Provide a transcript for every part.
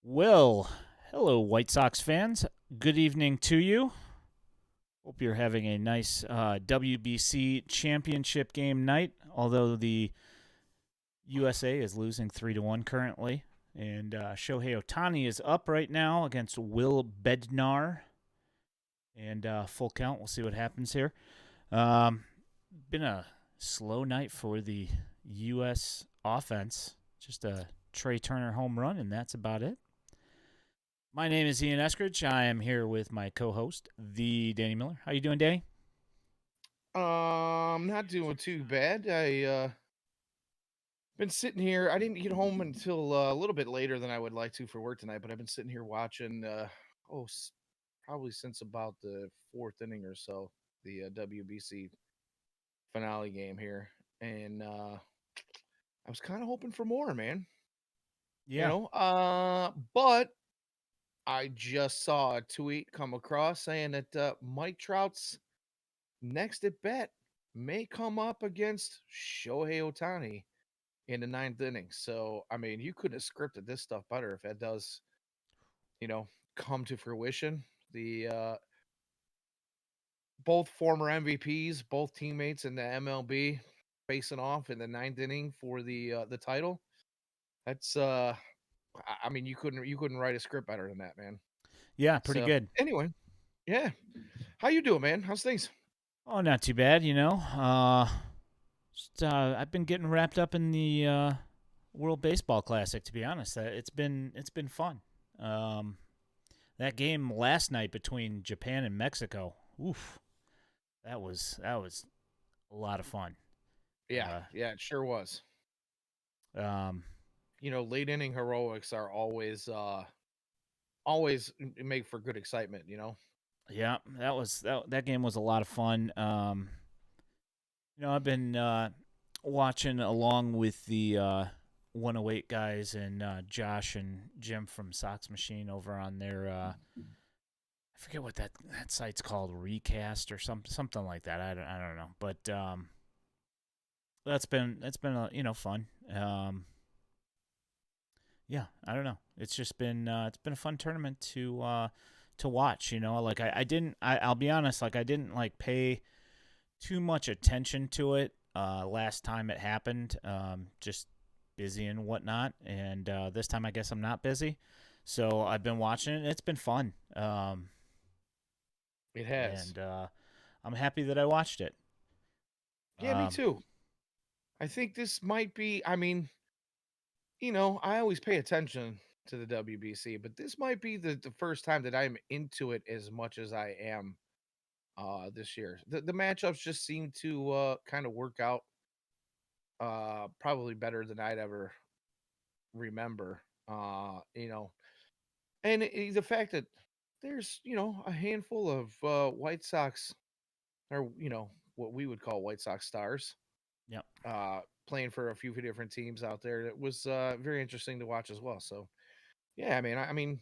Well, hello, White Sox fans. Good evening to you. Hope you're having a nice WBC championship game night. Although the USA is losing 3-1 currently, and Shohei Ohtani is up right now against Will Bednar. And full count. We'll see what happens here. Um, Been a slow night for the U.S. offense. Just a Trey Turner home run, and that's about it. My name is Ian Eskridge. I am here with my co-host, the Danny Miller. How you doing, Danny? Not doing too bad. I been sitting here. I didn't get home until a little bit later than I would like to for work tonight, but I've been sitting here watching oh probably since about the fourth inning or so, the WBC finale game here. And I was kind of hoping for more, man. Yeah. But I just saw a tweet come across saying that Mike Trout's next at bat may come up against Shohei Ohtani in the ninth inning. So, I mean, you couldn't have scripted this stuff better if it does, you know, come to fruition. The both former MVPs, both teammates in the MLB facing off in the ninth inning for the title. That's I mean, you couldn't write a script better than that, man. Yeah, pretty So good. anyway, yeah. How you doing, man? How's things? Oh, not too bad, I've been getting wrapped up in the World Baseball Classic. To be honest, it's been fun. Um, that game last night between Japan and Mexico. Oof, that was a lot of fun. Yeah, Uh, yeah, it sure was. um, Late inning heroics are always make for good excitement. yeah, that game was a lot of fun. I've been watching along with the 108 guys and Josh and Jim from Sox Machine over on their I forget what that site's called, Recast or something like that. I don't know, but that's been fun. Yeah, I don't know. It's been a fun tournament to watch. Like I'll be honest, like I didn't like pay too much attention to it last time it happened. Just busy and whatnot. And this time, I guess I'm not busy, so I've been watching it. And it's been fun, It has. and I'm happy that I watched it. Yeah, me Um, too. I think this might be, I mean, I always pay attention to the WBC, but this might be the first time that I'm into it as much as I am this year. The matchups just seem to kind of work out probably better than I'd ever remember. And the fact that there's, a handful of White Sox or, what we would call White Sox stars yep. uh, playing for a few different teams out there. It was very interesting to watch as well. So yeah, I mean,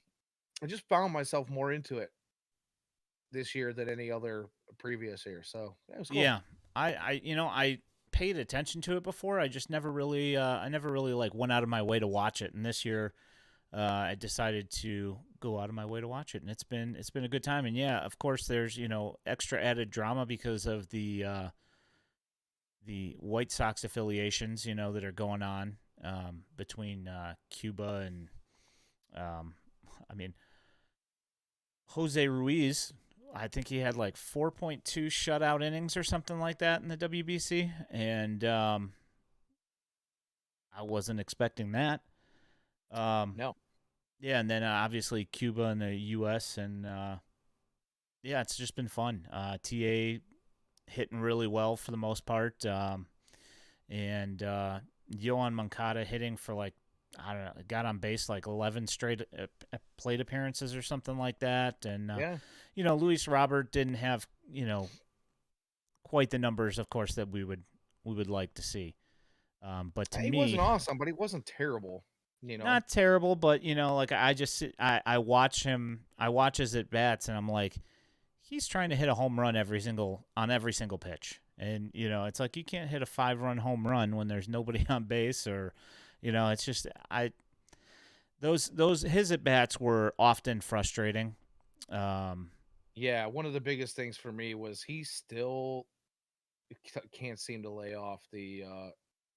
I just found myself more into it this year than any other previous year. So that was cool. Yeah, I paid attention to it before. I never really like went out of my way to watch it. And this year, I decided to go out of my way to watch it, and it's been a good time. And yeah, of course, there's extra added drama because of the White Sox affiliations, that are going on between Cuba and um, I mean Jose Ruiz. I think he had like 4.2 shutout innings or something like that in the WBC, and I wasn't expecting that. Um, No, yeah, and then obviously Cuba and the U.S. and yeah, it's just been fun. Ta hitting really well for the most part, and Yohan Moncada hitting for like, I don't know, got on base like 11 straight plate appearances or something like that, and yeah, Luis Robert didn't have quite the numbers, of course, that we would like to see. But to he wasn't me, awesome, but he wasn't terrible. You know, not terrible, but like I just I watch him, I watch his at bats, and I'm like, he's trying to hit a home run on every single pitch, and it's like you can't hit a 5-run home run when there's nobody on base, or it's just Those his at bats were often frustrating. Um, Yeah, one of the biggest things for me was he still can't seem to lay off the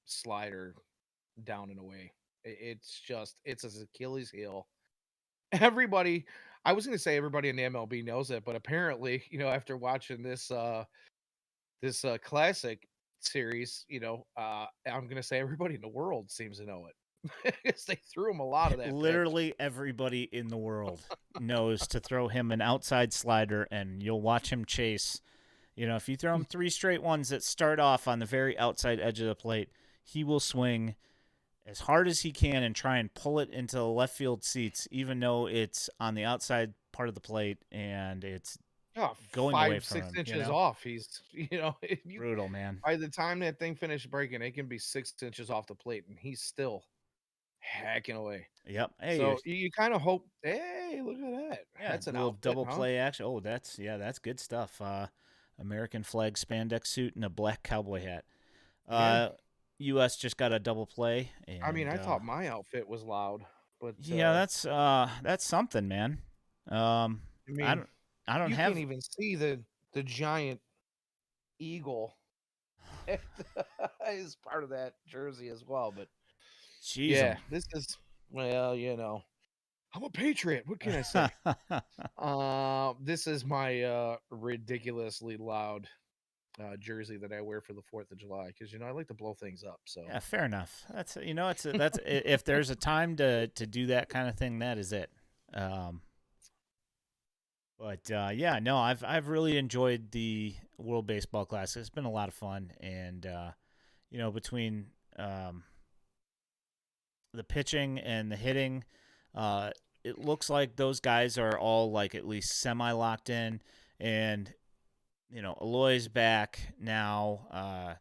slider down and away. It's just it's his Achilles heel. Everybody, I was going to say everybody in the MLB knows it, but apparently, after watching this classic series, I'm going to say everybody in the world seems to know it because they threw him a lot of that pitch. literally everybody in the world knows to throw him an outside slider, and you'll watch him chase. If you throw him three straight ones that start off on the very outside edge of the plate, he will swing as hard as he can and try and pull it into the left field seats, even though it's on the outside part of the plate and it's Oh, going away five, from six him. inches off. He's, you Brutal, man. by the time that thing finished breaking, it can be 6 inches off the plate, and he's still hacking away. Yep. Hey, So you kind of hope, hey, look at that. yeah, That's an little outfit, double huh? play action. Oh, that's good stuff. American flag spandex suit and a black cowboy hat. Yeah. Uh, U.S. just got a double play, I mean, and I thought my outfit was loud, but yeah, that's something, man. Um, I I mean, don't I don't you can't have. even see the giant eagle is part of that jersey as well. But Jeez, yeah, this is well, I'm a patriot. What can I say? This is my ridiculously loud jersey that I wear for the 4th of July because I like to blow things up. So Yeah, fair enough. That's if there's a time to do that kind of thing, that is it. Um, but yeah, no, I've really enjoyed the World Baseball Classic. It's been a lot of fun, and between um, the pitching and the hitting, uh, it looks like those guys are all like at least semi locked in, and Eloy's back now.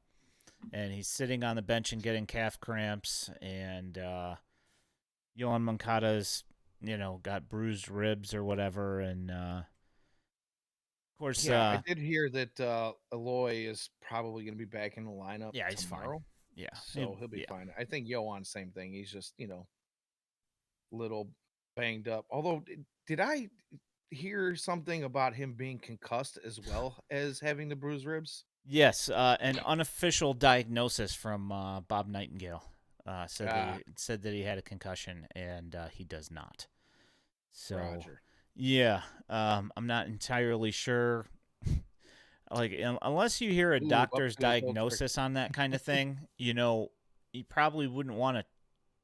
And he's sitting on the bench and getting calf cramps, and Yohan Moncada's got bruised ribs or whatever, and of course, yeah, I did hear that Eloy is probably going to be back in the lineup yeah, he's fine. tomorrow, Yeah, so he'll be yeah, fine. I think Yohan, same thing. He's just little banged up. Although, did I hear something about him being concussed as well as having the bruised ribs? yes. An unofficial diagnosis from Bob Nightingale Ah, said that he had a concussion, and he does not. So Roger. yeah, I'm not entirely sure. Like unless you hear a Ooh, up doctor's to his old trick. diagnosis on that kind of thing, you probably wouldn't want to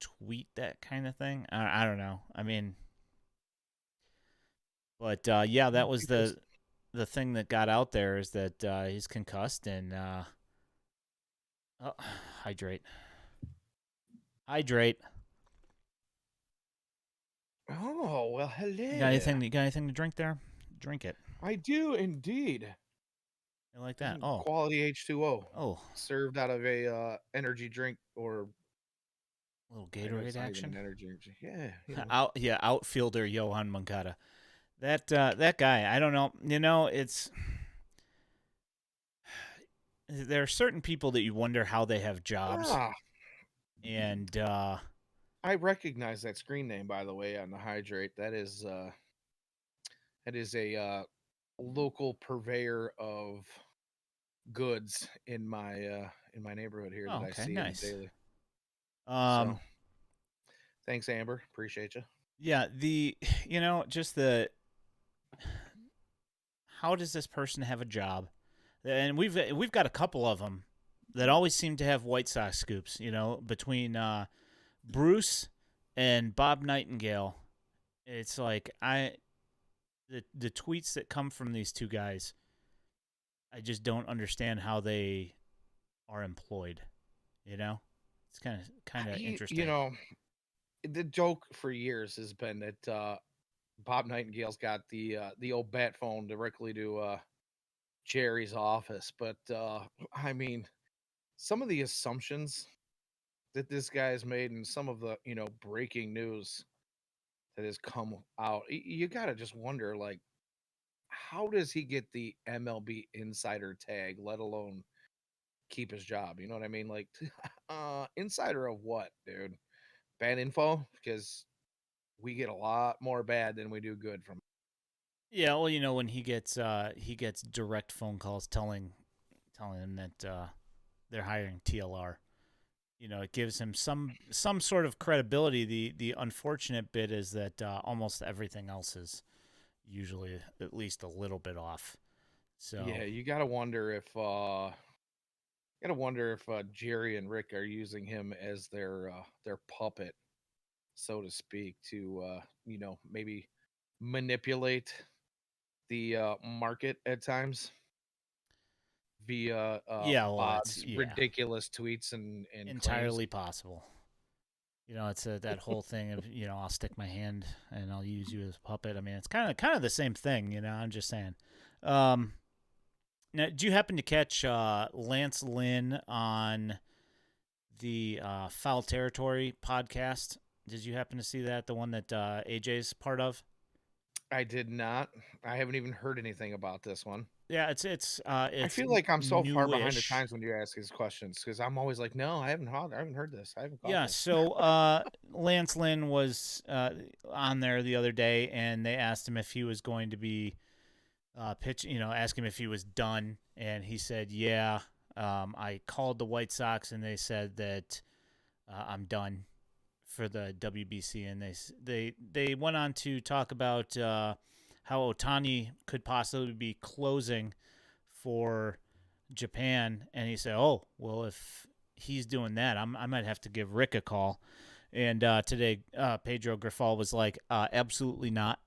tweet that kind of thing. I don't know. I mean, but yeah, that was Because the thing that got out there is that he's concussed and oh, hydrate, hydrate. oh well, You got hello. anything? You got anything to drink there? Drink it. I do indeed. You like This that? is Oh, quality H2O oh, served out of a energy drink, or a little I know it's Gatorade not even action. an energy drink. Yeah, Yeah, outfielder Johan Moncada. That guy. I don't know. It's there are certain people that you wonder how they have jobs, Ah, and I recognize that screen name, by the way, on the hydrate. That is a local purveyor of goods in my neighborhood here oh, that I okay, see on the nice. daily. So Um, thanks, Amber. Appreciate you. yeah, just the how does this person have a job? And we've got a couple of them that always seem to have White Sox scoops. Between Bruce and Bob Nightingale, it's like the tweets that come from these two guys, I just don't understand how they are employed. It's kind of He, interesting. the joke for years has been that Bob Nightingale's got the old bat phone directly to Jerry's office, but I mean, some of the assumptions that this guy has made and some of the breaking news that has come out, you got to just wonder, like, how does he get the MLB insider tag, let alone keep his job? You know what I mean? Like, insider of what, dude? Bad info? Because we get a lot more bad than we do good from. Yeah, well, when he gets direct phone calls telling him that they're hiring TLR. It gives him some sort of credibility. The unfortunate bit is that almost everything else is usually at least a little bit off. So Yeah, you gotta wonder if Jerry and Rick are using him as their puppet, so to speak, to maybe manipulate the market at times via yeah, well, Bob's ridiculous tweets and claims. entirely possible. It's that whole thing of I'll stick my hand and I'll use you as a puppet. I mean, it's kind of the same thing. I'm just saying. Um, Now, did you happen to catch Lance Lynn on the Foul Territory podcast? Did you happen to see that? The one that AJ's part of? I did not. I haven't even heard anything about this one. Yeah, I it's feel like I'm so far behind the newish. times when you ask these questions because I'm always like, no, I haven't heard this. I haven't caught Yeah, this. so Lance Lynn was on there the other day, and they asked him if he was going to be pitch. Ask him if he was done, and he said, "Yeah." I called the White Sox, and they said that I'm done for the WBC, and they went on to talk about how Otani could possibly be closing for Japan, and he said, "Oh, well, if he's doing that, I might have to give Rick a call." And today, Pedro Grifol was like, "Absolutely not."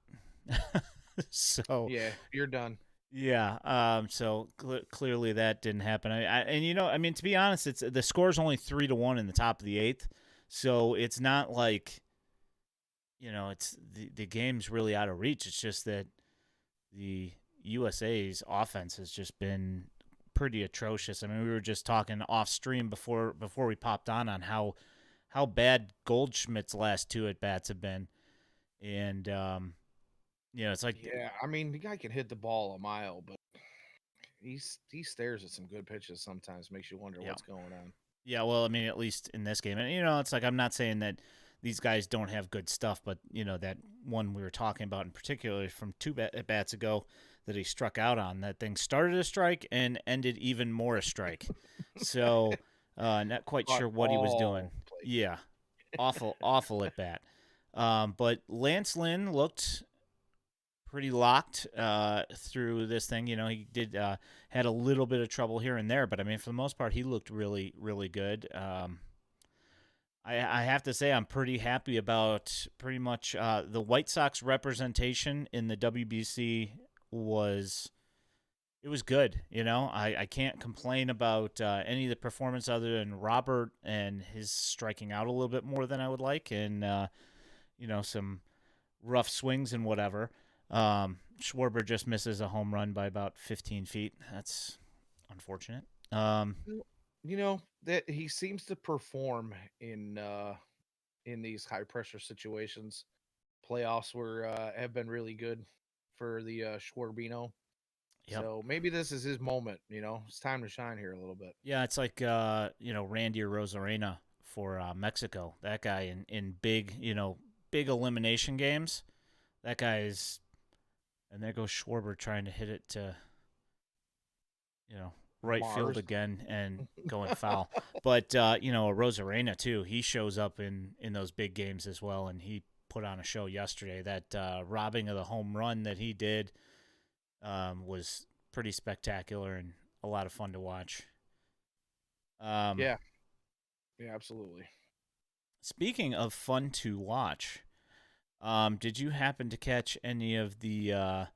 So Yeah, you're done. yeah, so clearly that didn't happen. I mean, to be honest, it's the score's only 3-1 in the top of the eighth, so it's not like it's the game's really out of reach. It's just that the USA's offense has just been pretty atrocious. I mean, we were just talking off stream before we popped on how bad Goldschmidt's last two at bats have been, and it's like Yeah, I mean the guy can hit the ball a mile, but he stares at some good pitches sometimes. Makes you wonder yeah. what's going on. Yeah, well, I mean, at least in this game, and it's like I'm not saying that these guys don't have good stuff, but that one we were talking about in particular from two at bats ago that he struck out on, that thing started a strike and ended even more a strike. So, not quite Caught sure what he was doing. all play. Yeah, awful at bat. But Lance Lynn looked pretty locked through this thing. He did had a little bit of trouble here and there, but I mean, for the most part, he looked really, really good. I have to say, I'm pretty happy about pretty much the White Sox representation in the WBC was. It was good, I can't complain about any of the performance other than Robert and his striking out a little bit more than I would like, and some rough swings and whatever. Schwarber just misses a home run by about 15 feet. That's unfortunate. That he seems to perform in these high pressure situations. Playoffs were have been really good for the Schwarbino. Yep. So maybe this is his moment. It's time to shine here a little bit. Yeah, it's like Randy Rosarena for Mexico. That guy in big big elimination games. That guy is, and there goes Schwarber trying to hit it to right field Mars. again and going foul. But Rosarena too. He shows up in those big games as well, and he put on a show yesterday. That robbing of the home run that he did was pretty spectacular and a lot of fun to watch. Yeah. Yeah, absolutely. Speaking of fun to watch, did you happen to catch any of the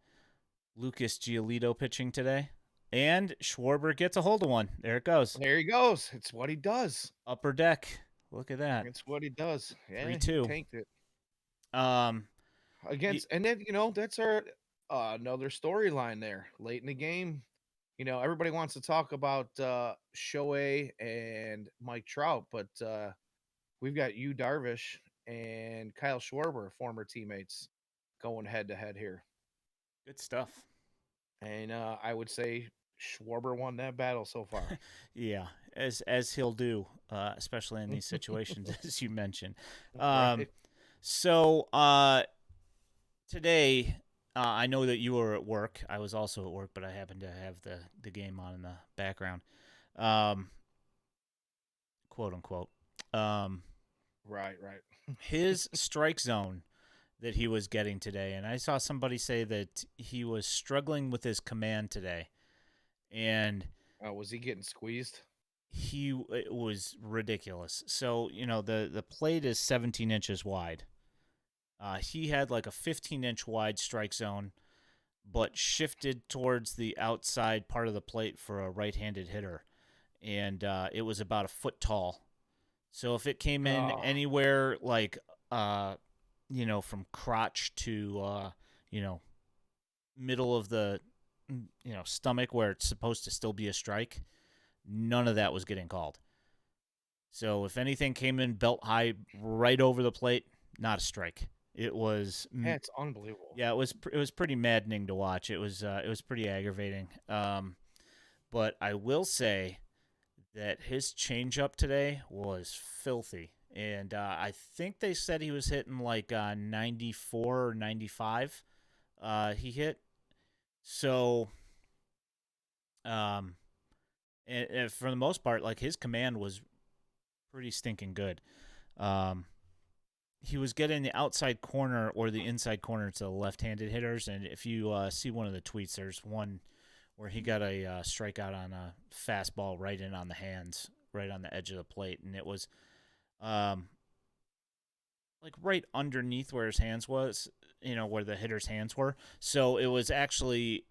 Lucas Giolito pitching today? And Schwarber gets a hold of one. There it goes. There he goes. It's what he does. Upper deck. Look at that. It's what he does. Yeah, he 3-2. tanked it Um, against, and then that's our another storyline there late in the game. Everybody wants to talk about Shohei and Mike Trout, but we've got Yu Darvish and Kyle Schwarber, former teammates, going head to head here. good stuff. And I would say Schwarber won that battle so far. Yeah, as he'll do, especially in these situations as you mentioned. Right. So today, I know that you were at work. I was also at work, but I happened to have the game on in the background, um, quote unquote. Um, Right, right. his strike zone that he was getting today, and I saw somebody say that he was struggling with his command today, and Was he getting squeezed? it was ridiculous. So the plate is 17 inches wide. He had like a 15-inch wide strike zone, but shifted towards the outside part of the plate for a right-handed hitter, and it was about a foot tall. So if it came in Oh, anywhere like from crotch to you know middle of the stomach where it's supposed to still be a strike, none of that was getting called. So if anything came in belt high right over the plate, not a strike. It was that's unbelievable. yeah, it was pretty maddening to watch. It was pretty aggravating. But I will say that his changeup today was filthy, and I think they said he was hitting like 94 or 95. He hit so, um, and for the most part, like his command was pretty stinking good. Um, he was getting the outside corner or the inside corner to the left-handed hitters, and if you see one of the tweets, there's one where he got a strikeout on a fastball right in on the hands, right on the edge of the plate, and it was um, like right underneath where his hands was, where the hitter's hands were. So it was actually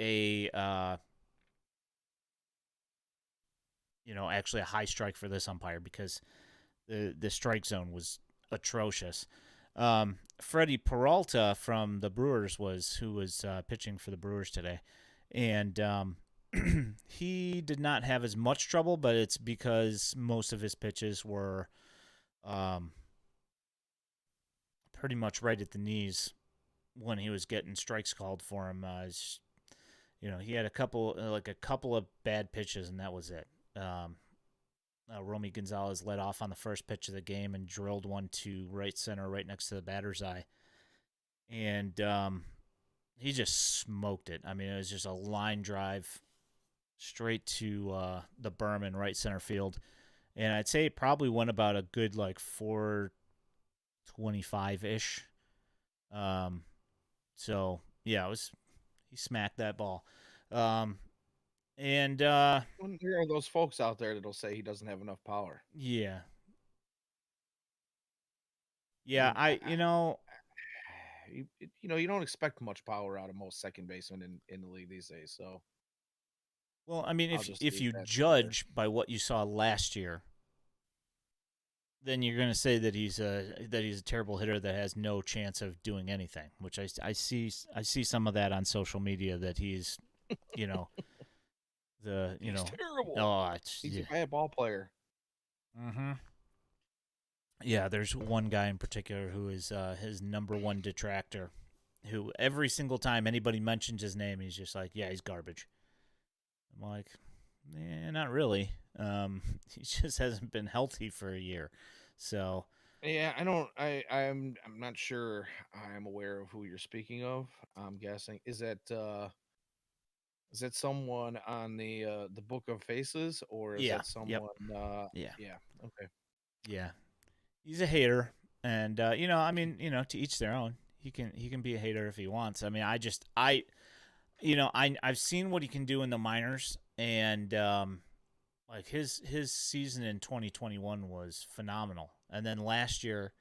actually a high strike for this umpire because the strike zone was atrocious. Freddie Peralta from the Brewers who was pitching for the Brewers today, and he did not have as much trouble, but it's because most of his pitches were um, pretty much right at the knees when he was getting strikes called for him. He had a couple of bad pitches, and that was it. Romy Gonzalez led off on the first pitch of the game and drilled one to right center, right next to the batter's eye, and he just smoked it. I mean, it was just a line drive straight to the berm in right center field, and I'd say it probably went about a good like 425 ish. Um, so yeah, he smacked that ball, um, and There are those folks out there that'll say he doesn't have enough power. yeah, I yeah, mean, you don't expect much power out of most second basemen in the league these days. So well, I mean, I'll if just if leave you that there. judge by what you saw last year, then you're going to say that he's a terrible hitter that has no chance of doing anything. Which I see some of that on social media that he's you know the you He's know terrible. oh it's He's a yeah. bad ball player. Mm-hmm. Yeah, there's one guy in particular who is his number one detractor, who every single time anybody mentions his name, he's just like, yeah, he's garbage. I'm like, not really. He just hasn't been healthy for a year, so Yeah, I don't. I'm not sure. I'm aware of who you're speaking of. I'm guessing is that someone on the Book of Faces, or is yeah, that yep, someone? yeah, Yeah. Okay. yeah. He's a hater, and I mean, to each their own. He can be a hater if he wants. I mean, I've seen what he can do in the minors, and like his season in 2021 was phenomenal, and then last year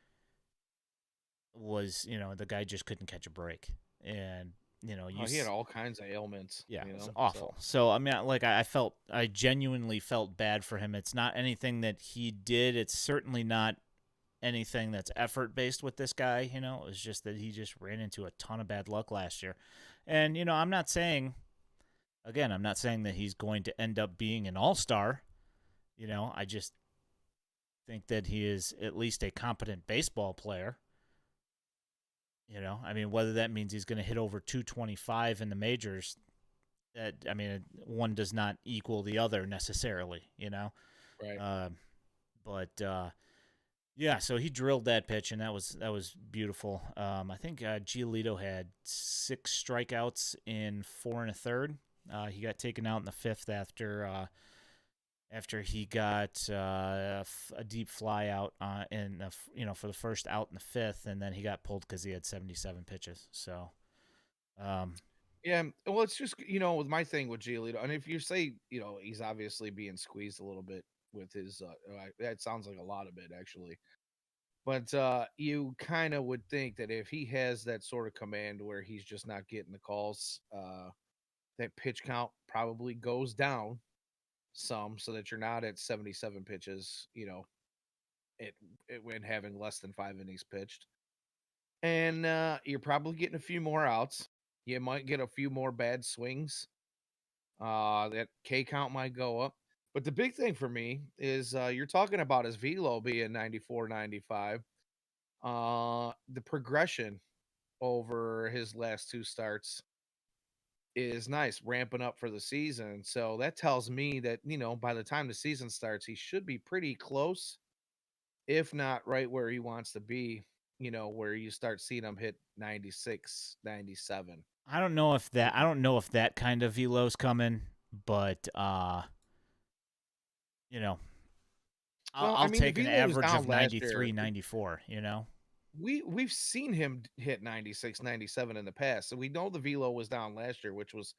was the guy just couldn't catch a break, and Oh, he had all kinds of ailments. yeah, it was So awful. So I mean, like I genuinely felt bad for him. It's not anything that he did. It's certainly not anything that's effort based with this guy. It was just that he just ran into a ton of bad luck last year, and I'm not saying that he's going to end up being an all star. I just think that he is at least a competent baseball player. I mean, whether that means he's going to hit over 225 in the majors, that I mean, one does not equal the other necessarily. right. Uh, but Yeah, so he drilled that pitch, and that was beautiful. I think Giolito had 6 strikeouts in 4 1/3. He got taken out in the fifth after he got a deep fly out for the first out in the fifth, and then he got pulled because he had 77 pitches. So um, Yeah, well, it's just with my thing with Giolito, and if you say he's obviously being squeezed a little bit with his, that sounds like a lot of it actually. But you kind of would think that if he has that sort of command where he's just not getting the calls, that pitch count probably goes down some, so that you're not at 77 pitches. It, when having less than 5 innings pitched, and you're probably getting a few more outs. You might get a few more bad swings. That K count might go up. But the big thing for me is you're talking about his velo being 94, 95. The progression over his last two starts is nice, ramping up for the season. So that tells me that, by the time the season starts, he should be pretty close, if not right where he wants to be, where you start seeing him hit 96, 97. I don't know if that kind of velo's coming, but you know, Well, I I'll mean, the take an velo was average down of last year. 93, 94. You know, We've seen him hit 96, 97 in the past. So we know the velo was down last year, which was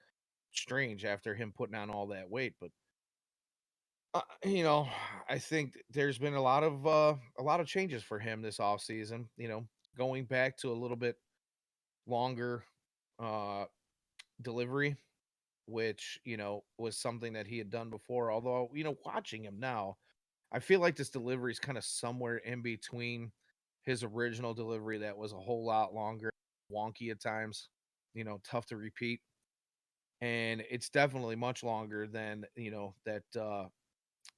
strange after him putting on all that weight. But you know, I think there's been a lot of changes for him this offseason, going back to a little bit longer uh delivery, which, was something that he had done before. Although, watching him now, I feel like this delivery is kind of somewhere in between his original delivery that was a whole lot longer, wonky at times, tough to repeat. And it's definitely much longer than, that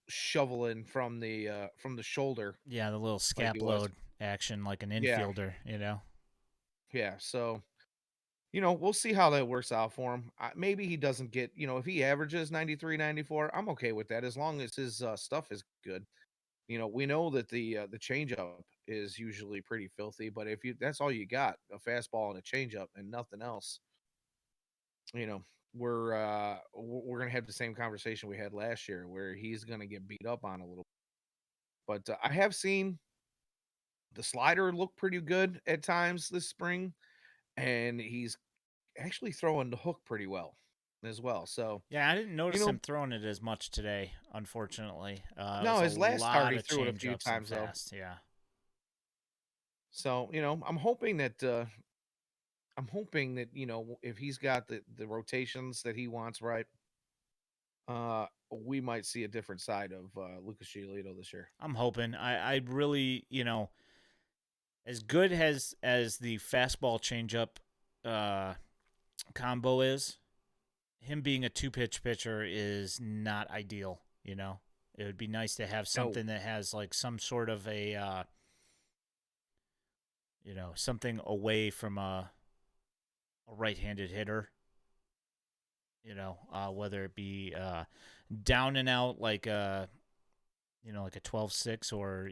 shoveling from the shoulder yeah, the little like he scap was. load action like an Yeah, infielder. You know, yeah. So, we'll see how that works out for him. Maybe he doesn't get, if he averages 93, 94, I'm okay with that as long as his stuff is good. We know that the changeup is usually pretty filthy, but if you that's all you got, a fastball and a changeup and nothing else, you know, we're gonna have the same conversation we had last year, where he's gonna get beat up on a little. But I have seen the slider look pretty good at times this spring, and he's actually throwing the hook pretty well as well. So yeah, I didn't you notice know, him throwing it as much today. Unfortunately, it no, was a his last start lot he of threw it a change few ups and times though. fast. Yeah, So I'm hoping that if he's got the rotations that he wants right, we might see a different side of Lucas Giolito this year. I'm hoping. I really, as good as the fastball changeup uh, combo is, him being a two pitch pitcher is not ideal. It would be nice to have No, something that has like some sort of something away from a right handed hitter. Whether it be down and out like a 12-6, or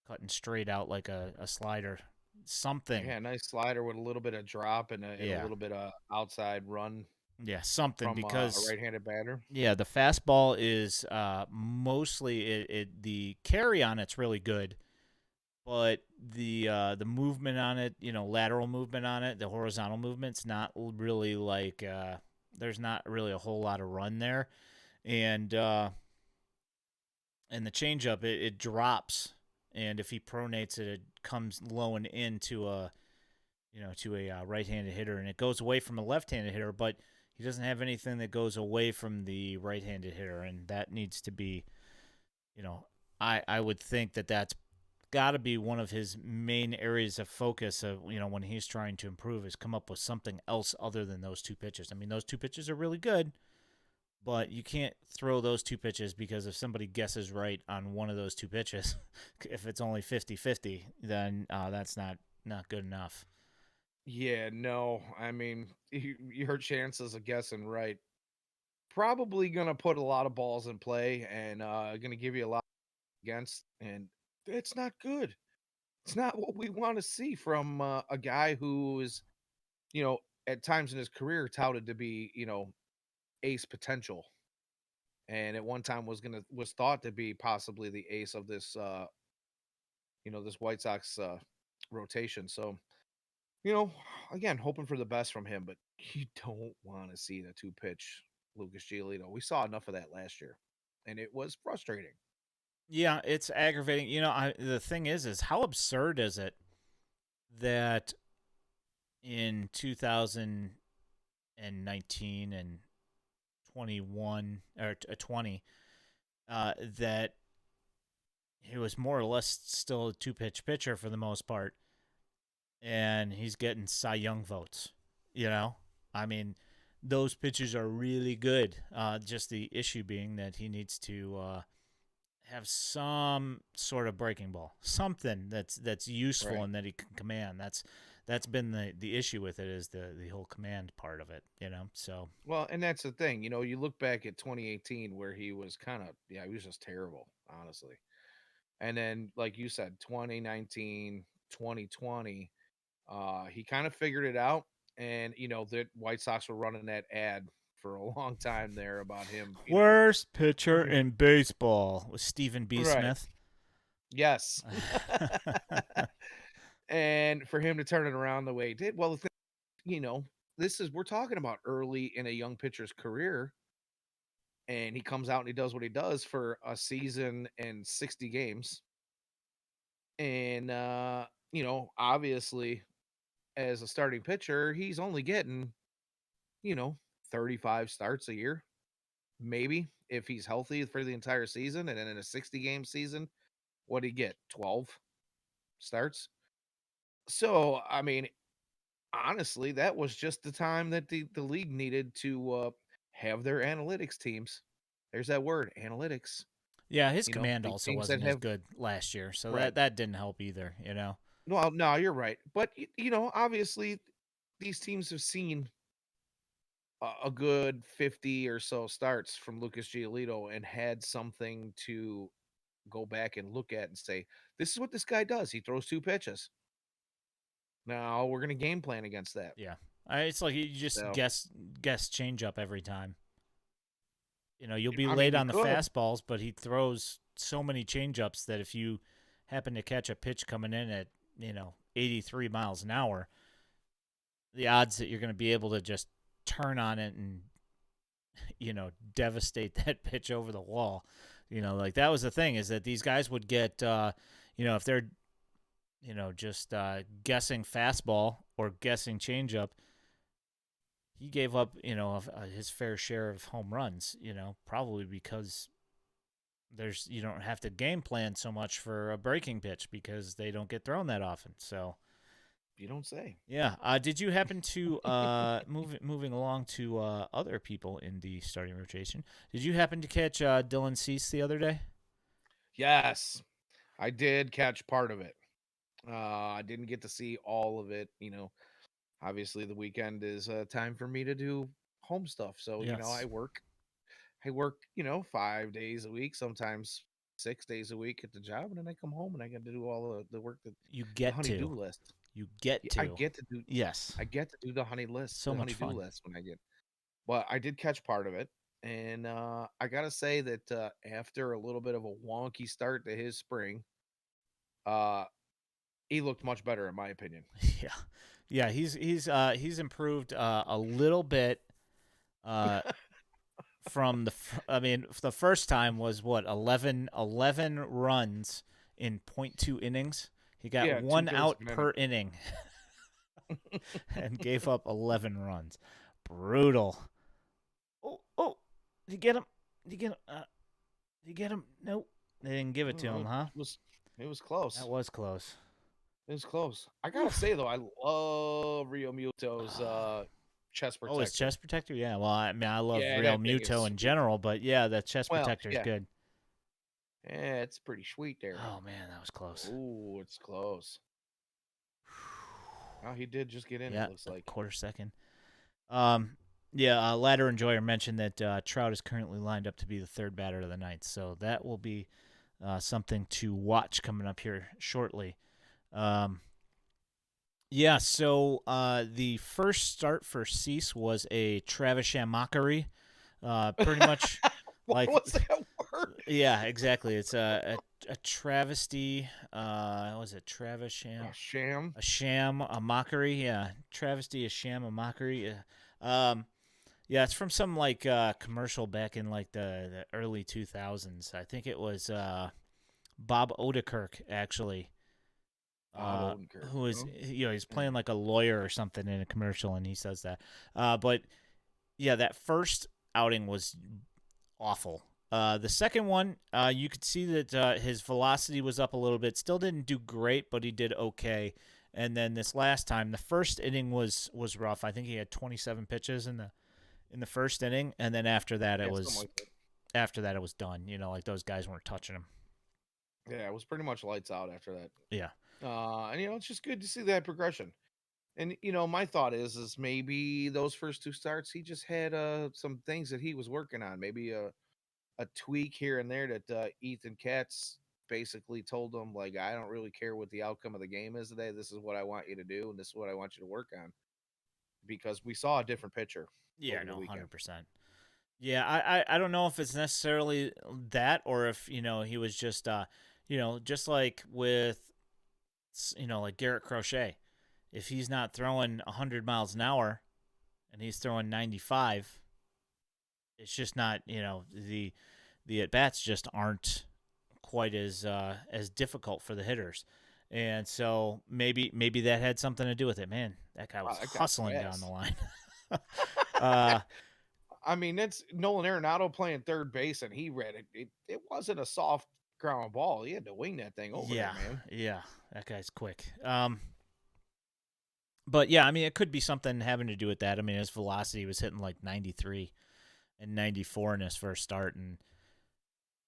cutting straight out like a slider, something. yeah, nice slider with a little bit of drop and a Yeah, little bit of outside run yeah, something from a because right-handed batter. yeah, the fastball is mostly the carry on it's really good, but the movement on it, lateral movement on it, the horizontal movement's not really like there's not really a whole lot of run there, and the changeup it drops, and if he pronates it, it comes low and into a right-handed hitter, and it goes away from a left-handed hitter, but he doesn't have anything that goes away from the right-handed hitter, and that needs to be, I would think that that's got to be one of his main areas of focus of when he's trying to improve, is come up with something else other than those two pitches. I mean, those two pitches are really good, but you can't throw those two pitches, because if somebody guesses right on one of those two pitches, if it's only 50-50, then that's not good enough. Yeah, no, I mean, your chances of guessing right probably gonna put a lot of balls in play and gonna give you a lot against. And It's not good. It's not what we want to see from a guy who is, you know, at times in his career touted to be, ace potential, and at one time was thought to be possibly the ace of this, this White Sox rotation. So, you know, again, hoping for the best from him, but you don't want to see the two pitch Lucas Giolito. We saw enough of that last year, and it was frustrating. Yeah, it's aggravating. The thing is how absurd is it that in 2019 and 21 or 20, that he was more or less still a two pitch pitcher for the most part, and he's getting Cy Young votes. You know, I mean, those pitches are really good. Just the issue being that he needs to have some sort of breaking ball, something that's useful Right. and that he can command. That's been the issue with it, is the whole command part of it. So Well, and that's the thing. You look back at 2018 where he was kind of, yeah, he was just terrible, honestly. And then, like you said, 2019, 2020, he kind of figured it out. And, the White Sox were running that ad for a long time there about him, worst pitcher in baseball was Stephen B. Right. Smith. Yes. And for him to turn it around the way he did, well, you know, we're talking about early in a young pitcher's career, and he comes out and he does what he does for a season and 60 games. And, obviously, as a starting pitcher, he's only getting, you know, 35 starts a year, maybe if he's healthy for the entire season. And then in a 60-game season, what do you get? 12 starts. So, I mean, honestly, that was just the time that the league needed to have their analytics teams. There's that word, analytics. Yeah, his command These also teams that wasn't as have good last year, so right. that didn't help either. Well, no, you're right. But obviously, these teams have seen a good 50 or so starts from Lucas Giolito and had something to go back and look at and say, this is what this guy does. He throws two pitches. Now we're going to game plan against that. Yeah, it's like you just So, guess change up every time. You'll be I mean, late you on the could. fastballs, but he throws so many changeups that if you happen to catch a pitch coming in at 83 miles an hour, the odds that you're going to be able to just turn on it and devastate that pitch over the wall. Like that was the thing, is that these guys would get if they're just guessing fastball or guessing changeup, he gave up his fair share of home runs. Probably because you don't have to game plan so much for a breaking pitch because they don't get thrown that often. So You don't say. yeah. Did you happen to moving along to other people in the starting rotation? Did you happen to catch Dylan Cease the other day? Yes, I did catch part of it. I didn't get to see all of it. Obviously the weekend is time for me to do home stuff. So, Yes. I work, 5 days a week, sometimes 6 days a week at the job. And then I come home and I get to do all the work that You the get honey-do to. list. You get Yeah, to. Yes. I get to do So the much honey-do fun. list when I get, but I did catch part of it. And I gotta say that after a little bit of a wonky start to his spring, uh, he looked much better in my opinion. Yeah. Yeah, he's improved a little bit uh from I mean, the first time was what, 11 runs in .2 innings. He got Yeah, one 2/3 of out an per inning. inning and gave up 11 runs. Brutal. Oh, did you get him? Did you get him? Did you get him? Nope. They didn't give it to Oh, him, huh? it was That close. was close. It was close. I gotta Oof. say though, I love Rio Muto's chest Oh, his protector. chest protector? Yeah, well, I mean, I love Yeah, Real that thing is Muto in sweet. general, but yeah, the chest Well, protector is yeah, good. yeah, it's pretty sweet there. Oh, man, that was close. Oh, it's close. Oh, he did just get in. It Yeah, looks a like. quarter second. Um, yeah, Ladder Enjoyer mentioned that Trout is currently lined up to be the third batter of the ninth, so that will be something to watch coming up here shortly. Um, yeah, so the first start for Cease was a Travisham mockery. Pretty much What like, was that word? yeah, exactly. It's a travesty. What was it Travisham? A sham. A sham, a mockery. Yeah, travesty, a sham, a mockery. Yeah, it's from some like commercial back in like the early 2000s. I think it was Bob Odenkirk actually. Bob Odenkirk. Who is, Huh? he's playing like a lawyer or something in a commercial, and he says that. But yeah, that first outing was awful. The second one, you could see that his velocity was up a little bit. Still didn't do great, but he did okay. And then this last time, the first inning was rough. I think he had 27 pitches in the first inning, and then Yeah, something like that. after that it was done. Like those guys weren't touching him. Yeah, it was pretty much lights out after that. Yeah. And it's just good to see that progression. And my thought is maybe those first two starts he just had some things that he was working on, maybe a tweak here and there that Ethan Katz basically told him, like, I don't really care what the outcome of the game is today. This is what I want you to do, and this is what I want you to work on, because we saw a different pitcher Yeah, over the no, weekend. 100%. Yeah, I don't know if it's necessarily that, or if he was just just like with like Garrett Crochet, if he's not throwing 100 miles an hour and he's throwing 95, it's just not the at bats just aren't quite as difficult for the hitters. And so maybe that had something to do with it. Man, that guy was Wow, that guy's hustling down the fast. line. uh, I mean, that's Nolan Arenado playing third base, and he read it. It wasn't a soft ground ball. He had to wing that thing over there, yeah, man. yeah, that guy's quick. But yeah, I mean, it could be something having to do with that. I mean, his velocity was hitting like 93 and 94 in his first start, and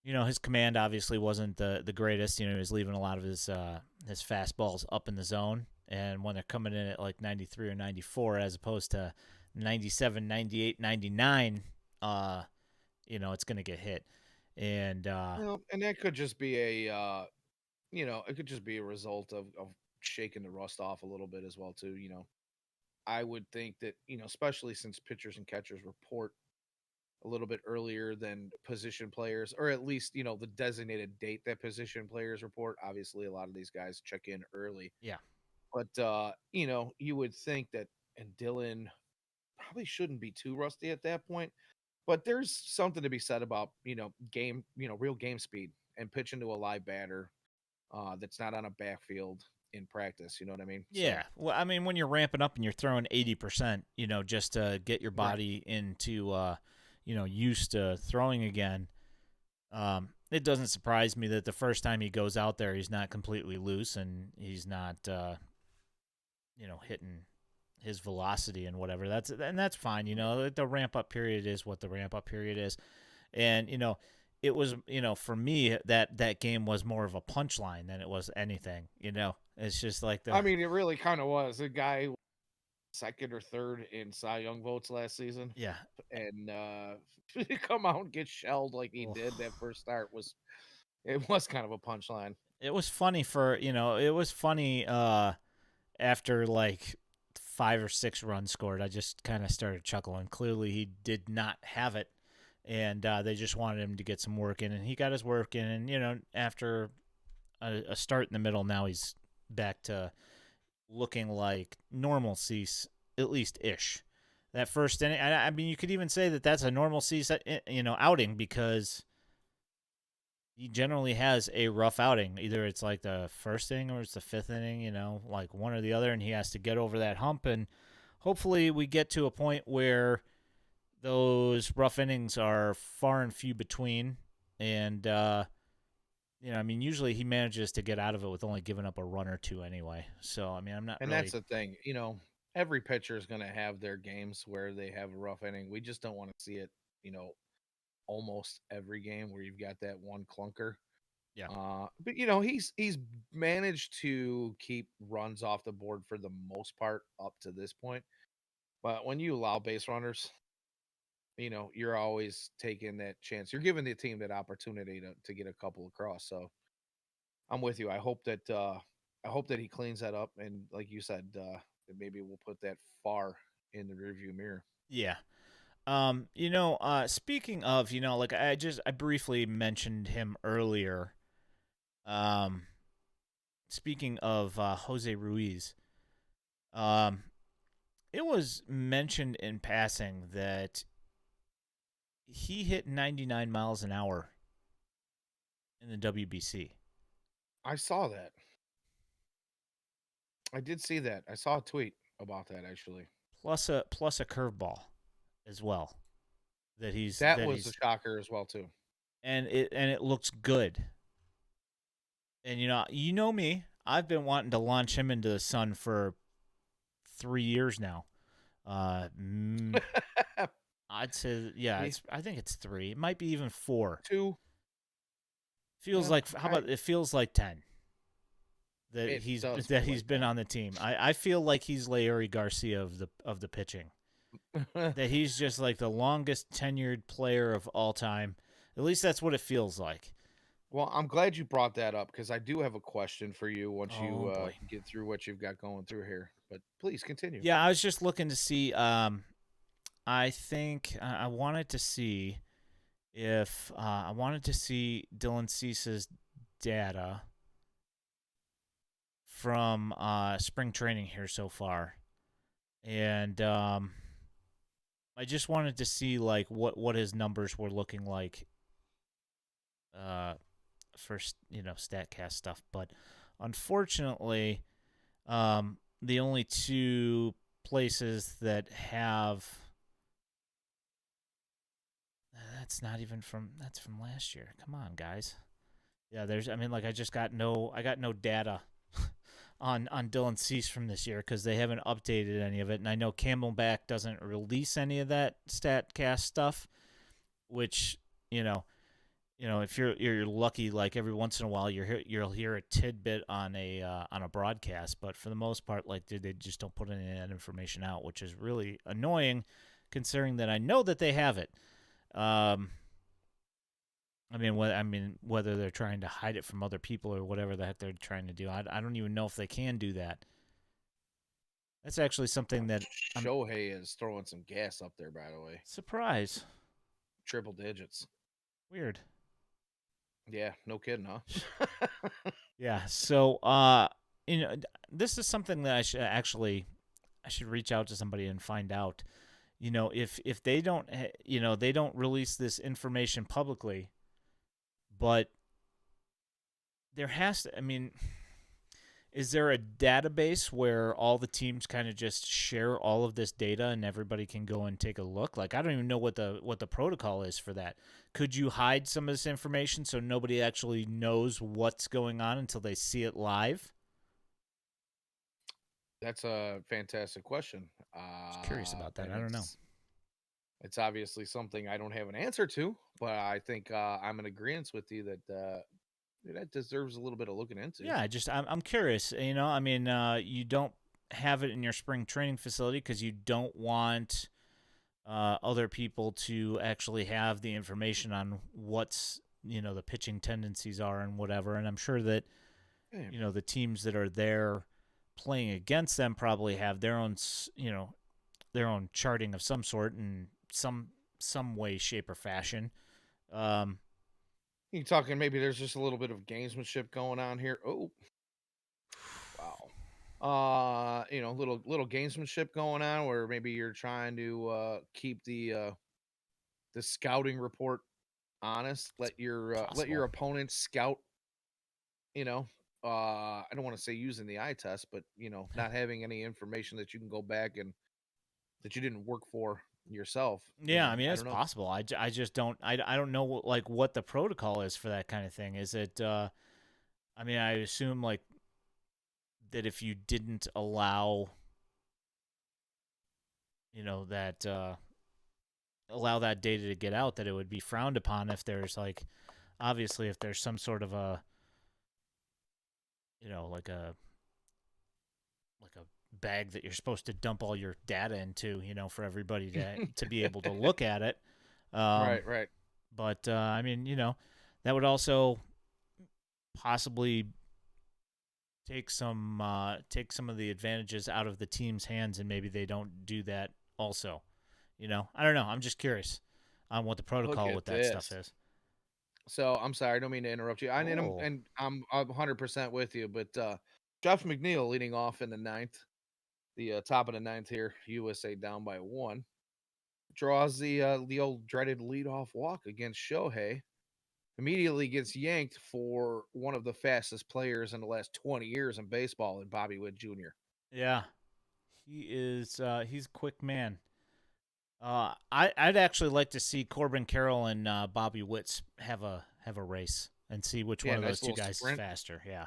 his command obviously wasn't the greatest. He was leaving a lot of his fastballs up in the zone, and when they're coming in at like 93 or 94 as opposed to 97, 98, 99, it's going to get hit. And And that could just be it could just be a result of shaking the rust off a little bit as well too. I would think that especially since pitchers and catchers report a little bit earlier than position players, or at least the designated date that position players report. Obviously, a lot of these guys check in early, yeah. but you would think that, and Dylan probably shouldn't be too rusty at that point. But there's something to be said about game, real game speed and pitching to a live batter that's not on a backfield in practice. You know what I mean? So Yeah. Well, I mean, when you're ramping up and you're throwing 80%, just to get your right, body into, used to throwing again, it doesn't surprise me that the first time he goes out there, he's not completely loose and he's not, hitting his velocity and whatever. That's fine. The ramp up period is what the ramp up period is, and it was for me that game was more of a punchline than it was anything. It's just like I mean, it really kind of was. A guy second or third in Cy Young votes last season, yeah. and come out and get shelled like he did that first start was kind of a punchline. It was funny it was funny after like 5 or 6 runs scored. I just kind of started chuckling. Clearly he did not have it, and they just wanted him to get some work in, and he got his work in, and after a start in the middle, now he's back to looking like normal Cease, at least ish. That first inning, I mean, you could even say that that's a normal Cease, outing, because he generally has a rough outing. Either it's like the first inning or it's the fifth inning, like one or the other, and he has to get over that hump. And hopefully, we get to a point where those rough innings are far and few between. And, I mean, usually he manages to get out of it with only giving up a run or two anyway. So, I mean, I'm not And really. that's the thing, every pitcher is going to have their games where they have a rough inning. We just don't want to see it, you know, almost every game where you've got that one clunker. Yeah. But he's managed to keep runs off the board for the most part up to this point. But when you allow base runners, you're always taking that chance. You're giving the team that opportunity to get a couple across. So I'm with you. I hope that he cleans that up, and like you said, that maybe we'll put that far in the rearview mirror. Yeah. Speaking of, like I briefly mentioned him earlier. Um, Speaking of Jose Ruiz, um, it was mentioned in passing that he hit 99 miles an hour in the WBC. I saw that. I did see that. I saw a tweet about that actually. Plus a curveball as well that he's That that was a he's shocker as well too. and it looks good. And you know me, I've been wanting to launch him into the sun for 3 years now. Uh, mm, I'd say yeah, Me I think it's three. It might be even four. too. Feels Yeah, like how about it feels like 10 that it he's does that feel he's like been on the team. I feel like he's Larry Garcia of the pitching. that. That he's just like the longest tenured player of all time. At least that's what it feels like. Well, I'm glad you brought that up because I do have a question for you once you Oh boy. get through what you've got going through here. But please continue. Yeah, I was just looking to see. I think I wanted to see if I wanted to see Dylan Cease's data from spring training here so far, and I just wanted to see like what his numbers were looking like uh, for Statcast stuff. But unfortunately, the only two places that have that's from last year. Come on, guys. Yeah, I got no data on Dylan Cease from this year because they haven't updated any of it, and I know Camelback doesn't release any of that Statcast stuff, which you know, if you're lucky, like every once in a while you'll hear a tidbit on a broadcast, but for the most part, like they just don't put any of that information out, which is really annoying, considering that I know that they have it. Whether they're trying to hide it from other people or whatever the heck they're trying to do, I don't even know if they can do that. That's actually something that I'm Shohei is throwing some gas up there, by the way. surprised. Triple digits. Weird. Yeah, no kidding, huh? Yeah. So, this is something that I should reach out to somebody and find out. If they don't, they don't release this information publicly, but there has to. I mean, is there a database where all the teams kind of just share all of this data and everybody can go and take a look? Like, I don't even know what the protocol is for that. Could you hide some of this information so nobody actually knows what's going on until they see it live? That's a fantastic question. Just curious about that. And I don't know. it's obviously something I don't have an answer to, but I think I'm in agreement with you that that deserves a little bit of looking into. Yeah, I'm curious. You don't have it in your spring training facility because you don't want other people to actually have the information on what's the pitching tendencies are and whatever. And I'm sure that Yeah. the teams that are there playing against them probably have their own their own charting of some sort in some way, shape, or fashion. Um, You talking maybe there's just a little bit of gamesmanship going on here. Oh, wow. Little gamesmanship going on where maybe you're trying to keep the scouting report honest. Let your possible. opponents scout. You know, I don't want to say using the eye test, but not having any information that you can go back and that you didn't work for yourself. Yeah, I mean I it's don't know. possible. I just don't I don't know what the protocol is for that kind of thing. Is it I assume like that if you didn't allow that allow that data to get out, that it would be frowned upon if there's like obviously if there's some sort of a like a bag that you're supposed to dump all your data into, for everybody to be able to look at it. Um, Right. but I mean, that would also possibly take some of the advantages out of the team's hands, and maybe they don't do that also. I don't know. I'm just curious on what the Look protocol at with that stuff this. is. So I'm sorry, I don't mean to interrupt you. Oh, And I'm 100% with you, but Josh McNeil leading off in the ninth, the top of the ninth here, USA down by 1, draws the old dreaded leadoff walk against Shohei. Immediately gets yanked for one of the fastest players in the last 20 years in baseball, in Bobby Witt Jr. yeah, he is. He's a quick man. I'd actually like to see Corbin Carroll and Bobby Witts have a race and see which Yeah, one of those nice two little guys is sprint. faster. Yeah,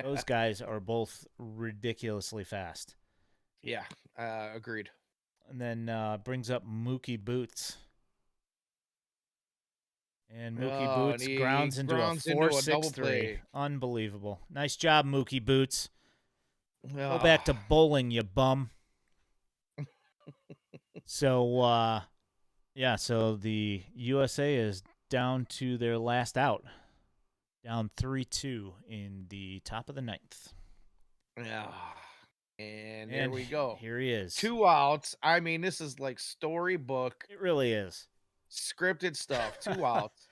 those Yeah, guys are both ridiculously fast. yeah, agreed. And then brings up Mookie Boots. And Mookie Oh, and Boots he grounds into a grounds into a double 4.63. play. Unbelievable. Nice job, Mookie Boots. Go Oh, back to bowling, you bum. So, yeah, so the USA is down to their last out, down 3-2 in the top of the ninth. yeah. And there And we go. here he is. 2 outs. I mean, this is like storybook It really is. scripted stuff. 2 outs,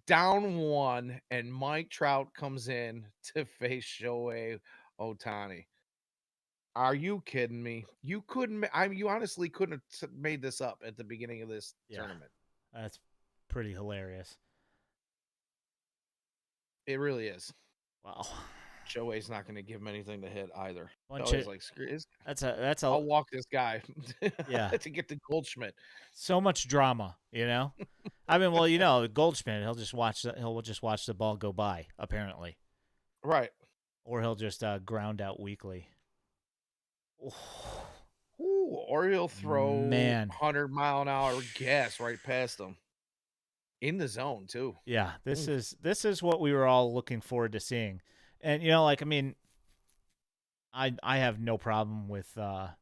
down 1, and Mike Trout comes in to face Shohei Ohtani. Are you kidding me? You couldn't. You honestly couldn't have made this up at the beginning of this Yeah, tournament. that's pretty hilarious. It really is. Wow. Shohei's not going to give him anything to hit either. Bunch Oh, of he's like, screw this. that's a I'll walk this guy yeah. to get the Goldschmidt. So much drama. I mean, well, Goldschmidt, he'll just watch the ball go by, apparently. Right. Or he'll just ground out weakly. Ooh, or he'll throw Man. 100-mile-an-hour gas right past him in the zone too. Yeah, this Oof. is what we were all looking forward to seeing. And I mean, I have no problem with and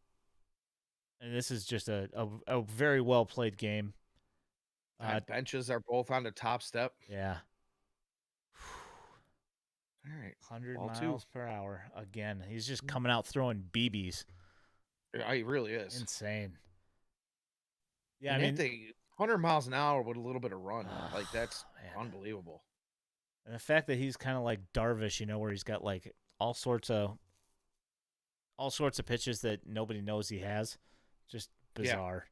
this is just a very well played game. Benches are both on the top step. Yeah. All right, 100 ball 2. miles per hour again. He's just coming out throwing BBs. Yeah, he really is. Insane. Yeah, I And that mean, thing, 100 miles an hour with a little bit of run, like that's man. unbelievable. And the fact that he's kind of like Darvish, where he's got like all sorts of pitches that nobody knows he has, just bizarre.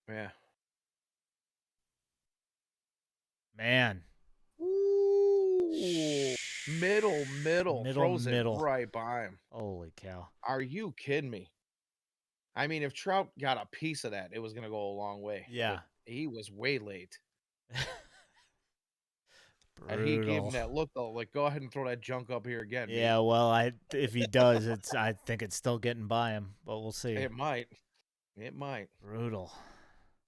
Yeah. Man. Ooh, middle, throws it Middle. right by him. Holy cow. Are you kidding me? I mean, if Trout got a piece of that, it was going to go a long way. Yeah. But he was way late. And he gave him Brutal. that look, though, like, go ahead and throw that junk up here again. Yeah, well, if he does, I think it's still getting by him, but we'll see. It might. It might. Brutal.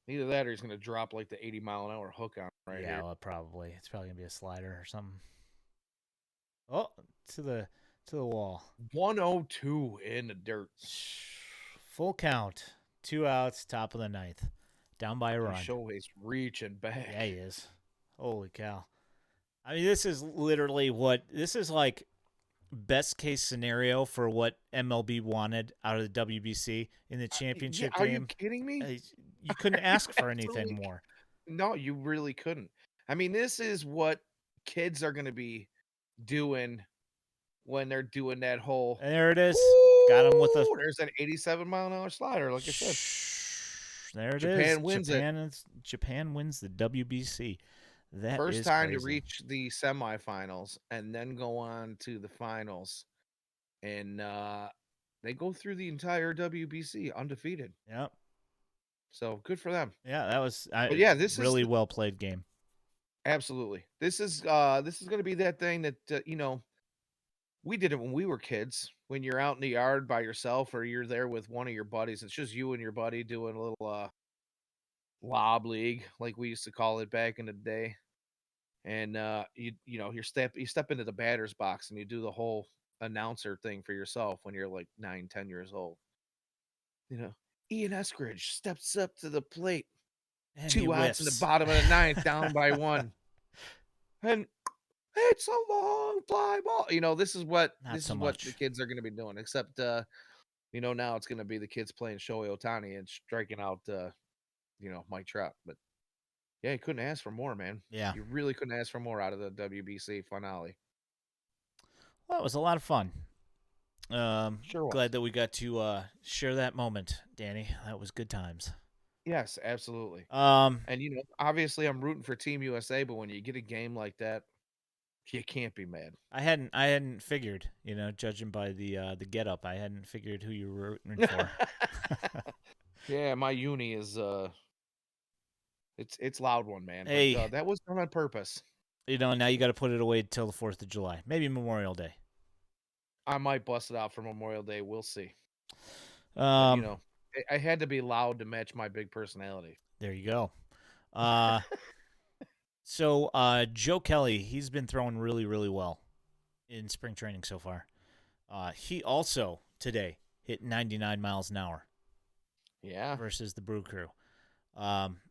Either that or he's going to drop like the 80-mile-an-hour hook on right Yeah, here. well, probably. It's probably going to be a slider or something. Oh, to the wall. 102 in the dirt. Full count. 2 outs, top of the ninth. Down by a run. Shohei's reaching back. Yeah, he is. Holy cow. I mean, this is like best case scenario for what MLB wanted out of the WBC in the championship Are game. you kidding me? You couldn't ask for anything more. No, you really couldn't. I mean, this is what kids are going to be doing when they're doing that whole. And there it is. Ooh, Got him with a. There's an 87-mile-an-hour slider, like I said. There it Japan is. wins Japan wins the WBC. That First is time crazy. to reach the semifinals and then go on to the finals. And they go through the entire WBC undefeated. Yep. So good for them. Yeah, that was. This really is well played game. Absolutely. This is going to be that thing that we did it when we were kids. When you're out in the yard by yourself or you're there with one of your buddies, it's just you and your buddy doing a little lob league, like we used to call it back in the day. And you step into the batter's box and you do the whole announcer thing for yourself when you're like 9, 10 years old. You know, Ian Eskridge steps up to the plate, And he 2 outs in the whiffs. bottom of the ninth, down by 1, and it's a long fly ball. This is what Not so the much. kids are going to be doing. Except, now it's going to be the kids playing Shohei Ohtani and striking out, Mike Trout. But yeah, you couldn't ask for more, man. Yeah. You really couldn't ask for more out of the WBC finale. Well, it was a lot of fun. Sure was. Glad that we got to share that moment, Danny. That was good times. Yes, absolutely. Um, And obviously I'm rooting for Team USA, but when you get a game like that, you can't be mad. I hadn't figured, judging by the get up, I hadn't figured who you were rooting for. Yeah, my uni is it's loud one, man, but Hey, that was done on purpose. now you got to put it away till the 4th of July, maybe Memorial Day. I might bust it out for Memorial Day. We'll see. But Um, I had to be loud to match my big personality. there you go. So Joe Kelly, he's been throwing really, really well in spring training so far. He also today hit 99 miles an hour Yeah. versus the Brew Crew. Um,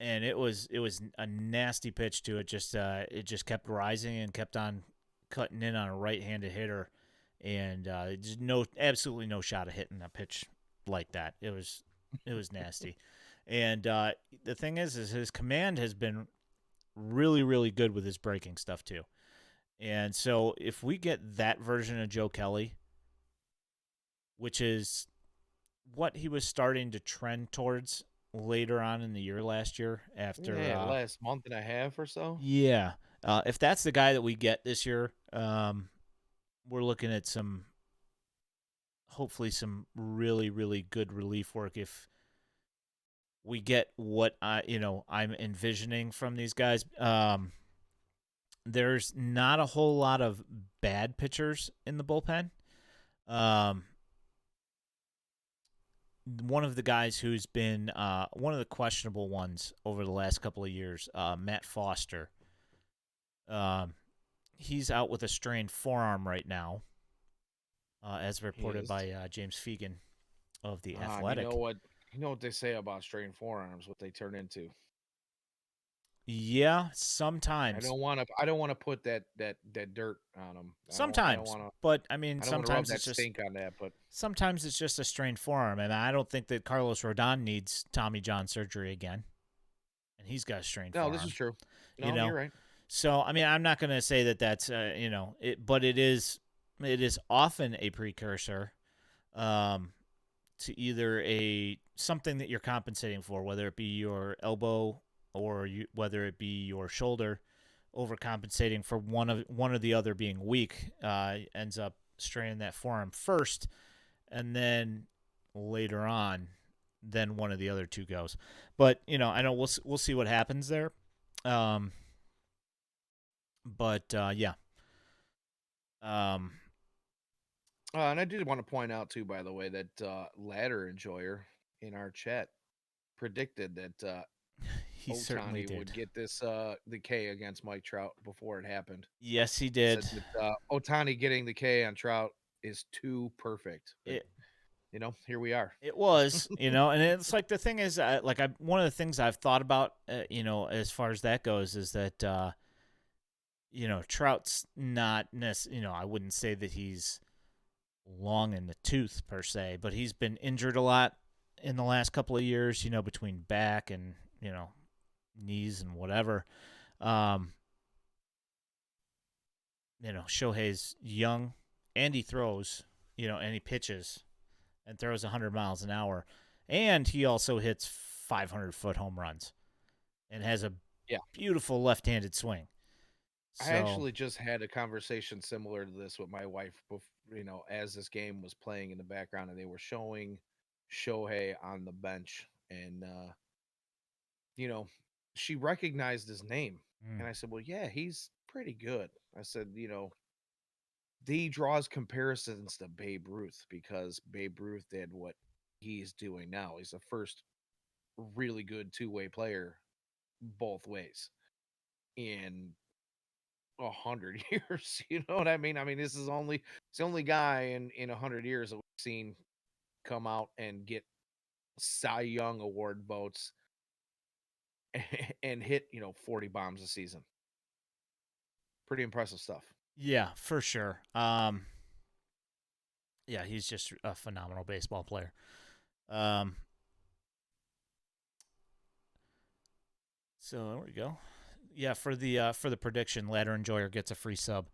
and it was a nasty pitch to it. It just kept rising and kept on cutting in on a right-handed hitter, and just absolutely no shot of hitting a pitch like that. It was nasty, and the thing is his command has been really, really good with his breaking stuff too. And so if we get that version of Joe Kelly, which is what he was starting to trend towards later on in the year last year after Yeah, last month and a half or so. yeah, if that's the guy that we get this year, we're looking at hopefully some really, really good relief work if we get what I'm envisioning from these guys. There's not a whole lot of bad pitchers in the bullpen. One of the guys who's been one of the questionable ones over the last couple of years, Matt Foster. He's out with a strained forearm right now, as reported by James Fegan of The Athletic. You know what they say about strained forearms, what they turn into. Yeah, sometimes. I don't want to put that dirt on them. Sometimes, but I mean, I don't want to rub sometimes that it's just stink on that. But sometimes it's just a strained forearm, and I don't think that Carlos Rodon needs Tommy John surgery again, and he's got a strained forearm. No, this is true. No, you're right. So I mean, I'm not going to say that that's but it is often a precursor to either something that you're compensating for, whether it be your elbow or whether it be your shoulder, overcompensating for one or the other being weak, ends up straining that forearm first, and then later on, then one of the other two goes. But I know we'll see what happens there. But yeah. And I did want to point out too, by the way, that Ladder Enjoyer in our chat predicted that he certainly did. would get this the K against Mike Trout before it happened. Yes, he did. Said that Ohtani getting the K on Trout is too perfect. But, here we are. It was, and it's like the thing is, one of the things I've thought about, as far as that goes, is that, Trout's not necessarily, I wouldn't say that he's long in the tooth per se, but he's been injured a lot in the last couple of years, between back and, knees and whatever. Shohei's young and he throws, and he pitches and throws 100 miles an hour. And he also hits 500-foot home runs and has a beautiful left-handed swing. I actually just had a conversation similar to this with my wife, as this game was playing in the background, and they were showing Shohei on the bench, and she recognized his name, and I said, "Well, yeah, he's pretty good." I said, he draws comparisons to Babe Ruth because Babe Ruth did what he's doing now. He's the first really good two-way player both ways, and 100 years. You know what I mean? I mean, it's the only guy in 100 years that we've seen come out and get Cy Young award votes and hit 40 bombs a season. Pretty impressive stuff. Yeah, for sure. Yeah, he's just a phenomenal baseball player. Um, so there we go. Yeah, for the prediction, Ladder Enjoyer gets a free sub.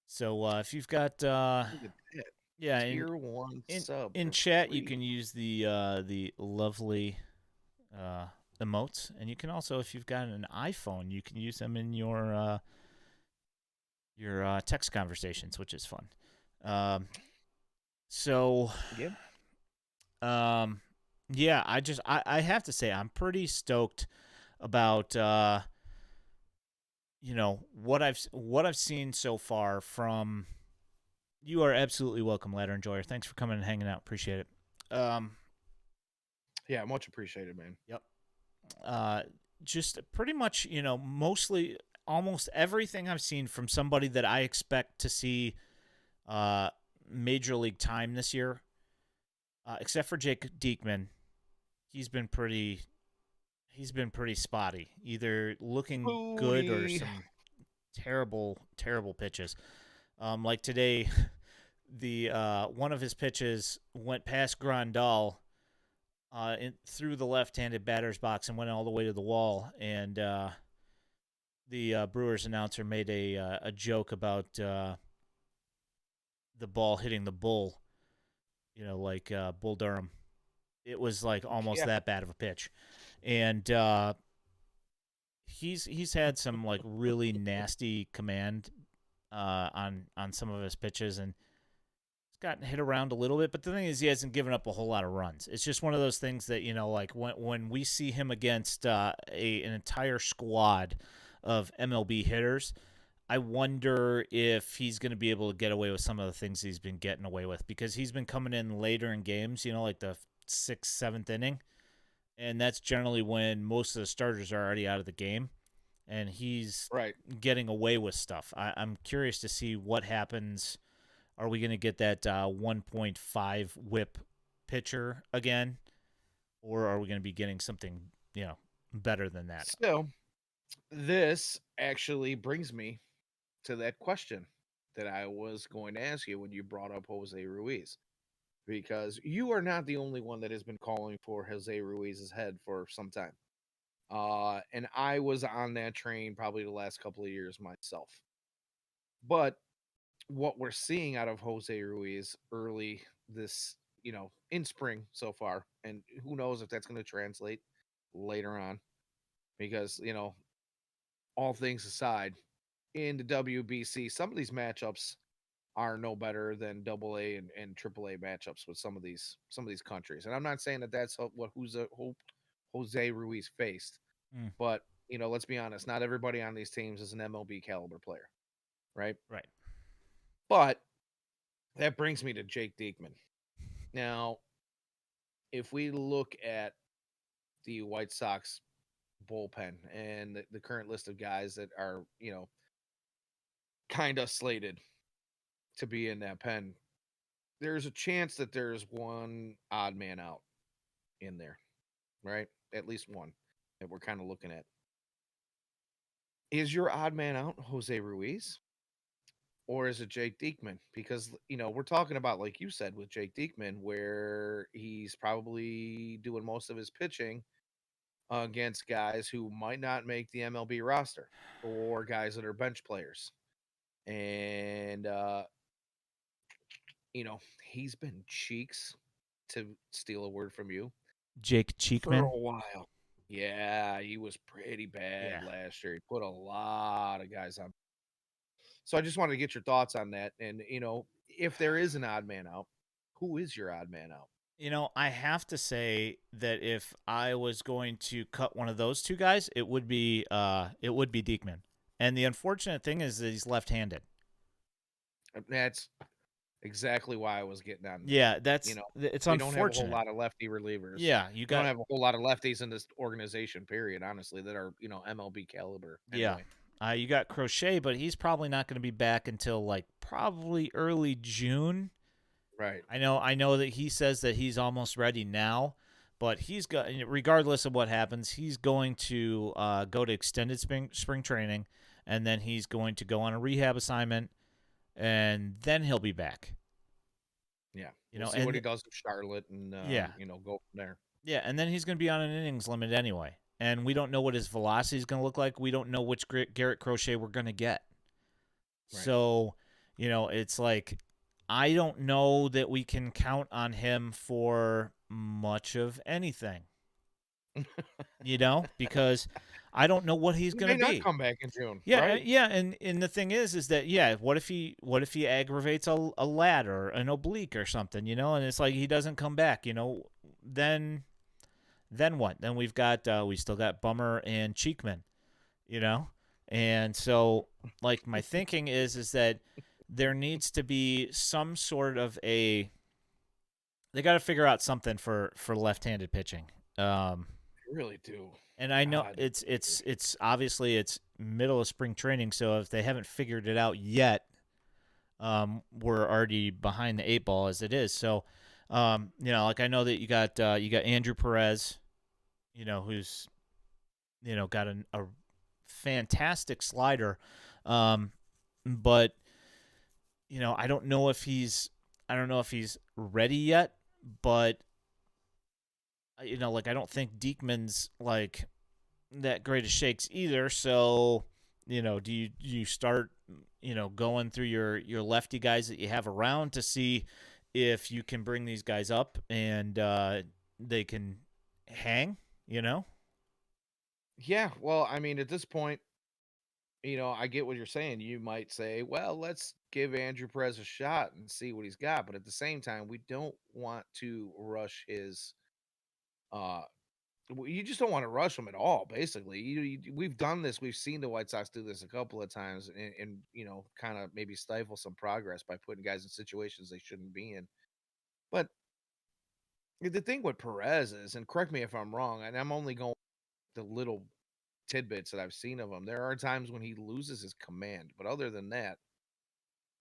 So if you've got Look at that. yeah, Tier 1 in sub in for chat you free. can use the lovely uh, emotes, and you can also, if you've got an iPhone, you can use them in your text conversations, which is fun. So Yeah. um, yeah, I have to say I'm pretty stoked about what I've seen so far from. You are absolutely welcome, Ladder Enjoyer. Thanks for coming and hanging out. Appreciate it. Yeah, much appreciated, man. Yep. Uh, just pretty much, mostly almost everything I've seen from somebody that I expect to see uh, major league time this year, except for Jake Diekman. He's been pretty spotty, either looking good or Booty. some terrible pitches. Like today, the one of his pitches went past Grandal through the left-handed batter's box and went all the way to the wall. And the Brewers announcer made a joke about the ball hitting the bull, like Bull Durham. It was like almost Yeah. that bad of a pitch, and he's had some like really nasty command on some of his pitches, and he's gotten hit around a little bit. But the thing is, he hasn't given up a whole lot of runs. It's just one of those things that like when we see him against an entire squad of MLB hitters, I wonder if he's going to be able to get away with some of the things he's been getting away with, because he's been coming in later in games, like the 6th, 7th inning, and that's generally when most of the starters are already out of the game, and he's Right. getting away with stuff. I'm curious to see what happens. Are we going to get that 1.5 whip pitcher again, or are we going to be getting something better than that? So, this actually brings me to that question that I was going to ask you when you brought up Jose Ruiz, because you are not the only one that has been calling for Jose Ruiz's head for some time. And I was on that train probably the last couple of years myself. But what we're seeing out of Jose Ruiz early this, in spring so far, and who knows if that's going to translate later on, because, all things aside, in the WBC, some of these matchups are no better than AA and AAA matchups with some of these countries. And I'm not saying that that's what Jose Ruiz faced, Mm, but let's be honest, not everybody on these teams is an MLB caliber player, right? right. But that brings me to Jake Diekman. Now, if we look at the White Sox bullpen and the current list of guys that are, kind of slated to be in that pen, there's a chance that there's one odd man out in there, right? At least one that we're kind of looking at. Is your odd man out Jose Ruiz? Or is it Jake Diekman? Because, we're talking about, like you said, with Jake Diekman, where he's probably doing most of his pitching against guys who might not make the MLB roster or guys that are bench players. And, he's been cheeks, to steal a word from you, Jake for Cheekman. a while. Yeah, he was pretty bad Yeah. last year. He put a lot of guys on. So I just wanted to get your thoughts on that. And, if there is an odd man out, who is your odd man out? I have to say that if I was going to cut one of those two guys, it would be Diekman. And the unfortunate thing is that he's left-handed. That's exactly why I was getting on that. Yeah, it's We don't have a whole unfortunate. lot of lefty relievers. Yeah, you We don't got have a whole lot of lefties in this organization, period, honestly, that are, MLB caliber yeah. anyway. You got Crochet, but he's probably not going to be back until like probably early June. Right. I know that he says that he's almost ready now, but he's got, regardless of what happens, he's going to go to extended spring training, and then he's going to go on a rehab assignment, and then he'll be back. Yeah. You We'll know, see what he and does with Charlotte, and yeah, go from there. yeah, and then he's going to be on an innings limit anyway, and we don't know what his velocity is going to look like. We don't know which Garrett Crochet we're going to get. Right. So, it's like I don't know that we can count on him for much of anything, because I don't know what he's He going may to not be. come back in June. Yeah, Right. yeah, and the thing is that yeah, what if he aggravates a lat or an oblique or something, and it's like he doesn't come back, then what? Then we still got Bummer and Cheekman, you know? And so like my thinking is that there needs to be some sort of they got to figure out something for left-handed pitching. Um I really do. and I know God. it's obviously it's middle of spring training, so if they haven't figured it out yet, we're already behind the eight ball as it is. So like I know that you got Andrew Perez, who's got a fantastic slider. But I don't know if he's ready yet, but like I don't think Diekman's like that great of shakes either. So, do you start going through your lefty guys that you have around to see if you can bring these guys up and they can hang, Yeah. Well, I mean, at this point, I get what you're saying. You might say, well, let's give Andrew Perez a shot and see what he's got. But at the same time, we don't want to rush his. Uh, you just don't want to rush him at all. Basically, we've done this. We've seen the White Sox do this a couple of times, and kind of maybe stifle some progress by putting guys in situations they shouldn't be in. But the thing with Perez is, and correct me if I'm wrong, and I'm only going the little tidbits that I've seen of him. There are times when he loses his command, but other than that,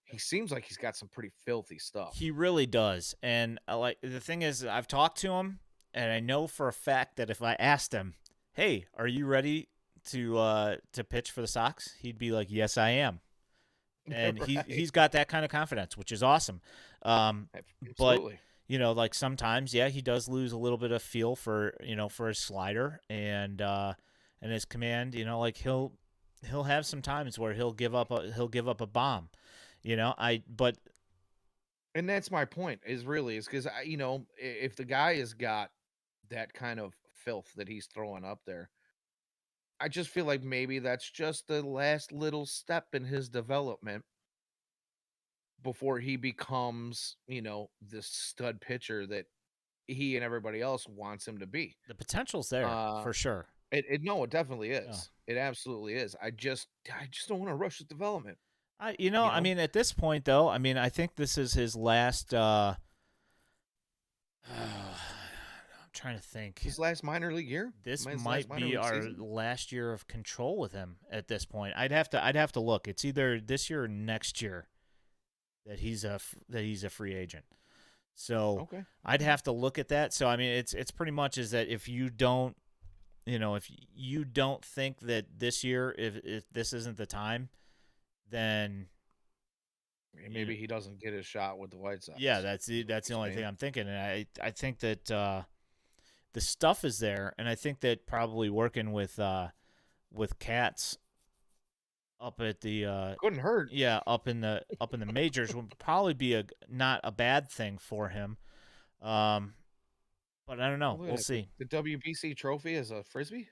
he seems like he's got some pretty filthy stuff. He really does. And like the thing is, I've talked to him, and I know for a fact that if I asked him, "Hey, are you ready to pitch for the Sox?" He'd be like, "Yes, I am." And he's Right. he's got that kind of confidence, which is awesome. Um, but Absolutely. like sometimes, yeah, he does lose a little bit of feel for his slider and his command. Like he'll have some times where he'll give up a bomb. But And that's my point is because if the guy has got that kind of filth that he's throwing up there, I just feel like maybe that's just the last little step in his development before he becomes, this stud pitcher that he and everybody else wants him to be. the potential's there Uh for sure. no, it definitely Yeah. is. It absolutely is. I just don't want to rush his development, I you know? mean, at this point, though, I mean, I think this is his last. I'm trying to think. His last minor league year? This His last might minor be league our season? last year of control with him at this point. I'd have to look. It's either this year or next year that he's a free agent. So Okay. I'd have to look at that. So I mean, it's pretty much is that if you don't think that this year, if this isn't the time, then Maybe he doesn't get his shot with the White Sox. yeah, that's the only thing I'm thinking, and I think that the stuff is there, and I think that probably working with Cats up at the Couldn't hurt. yeah up in the majors would probably be a not a bad thing for him. Um, but I don't Oh, know. look We'll at that. see. The WBC trophy is a frisbee?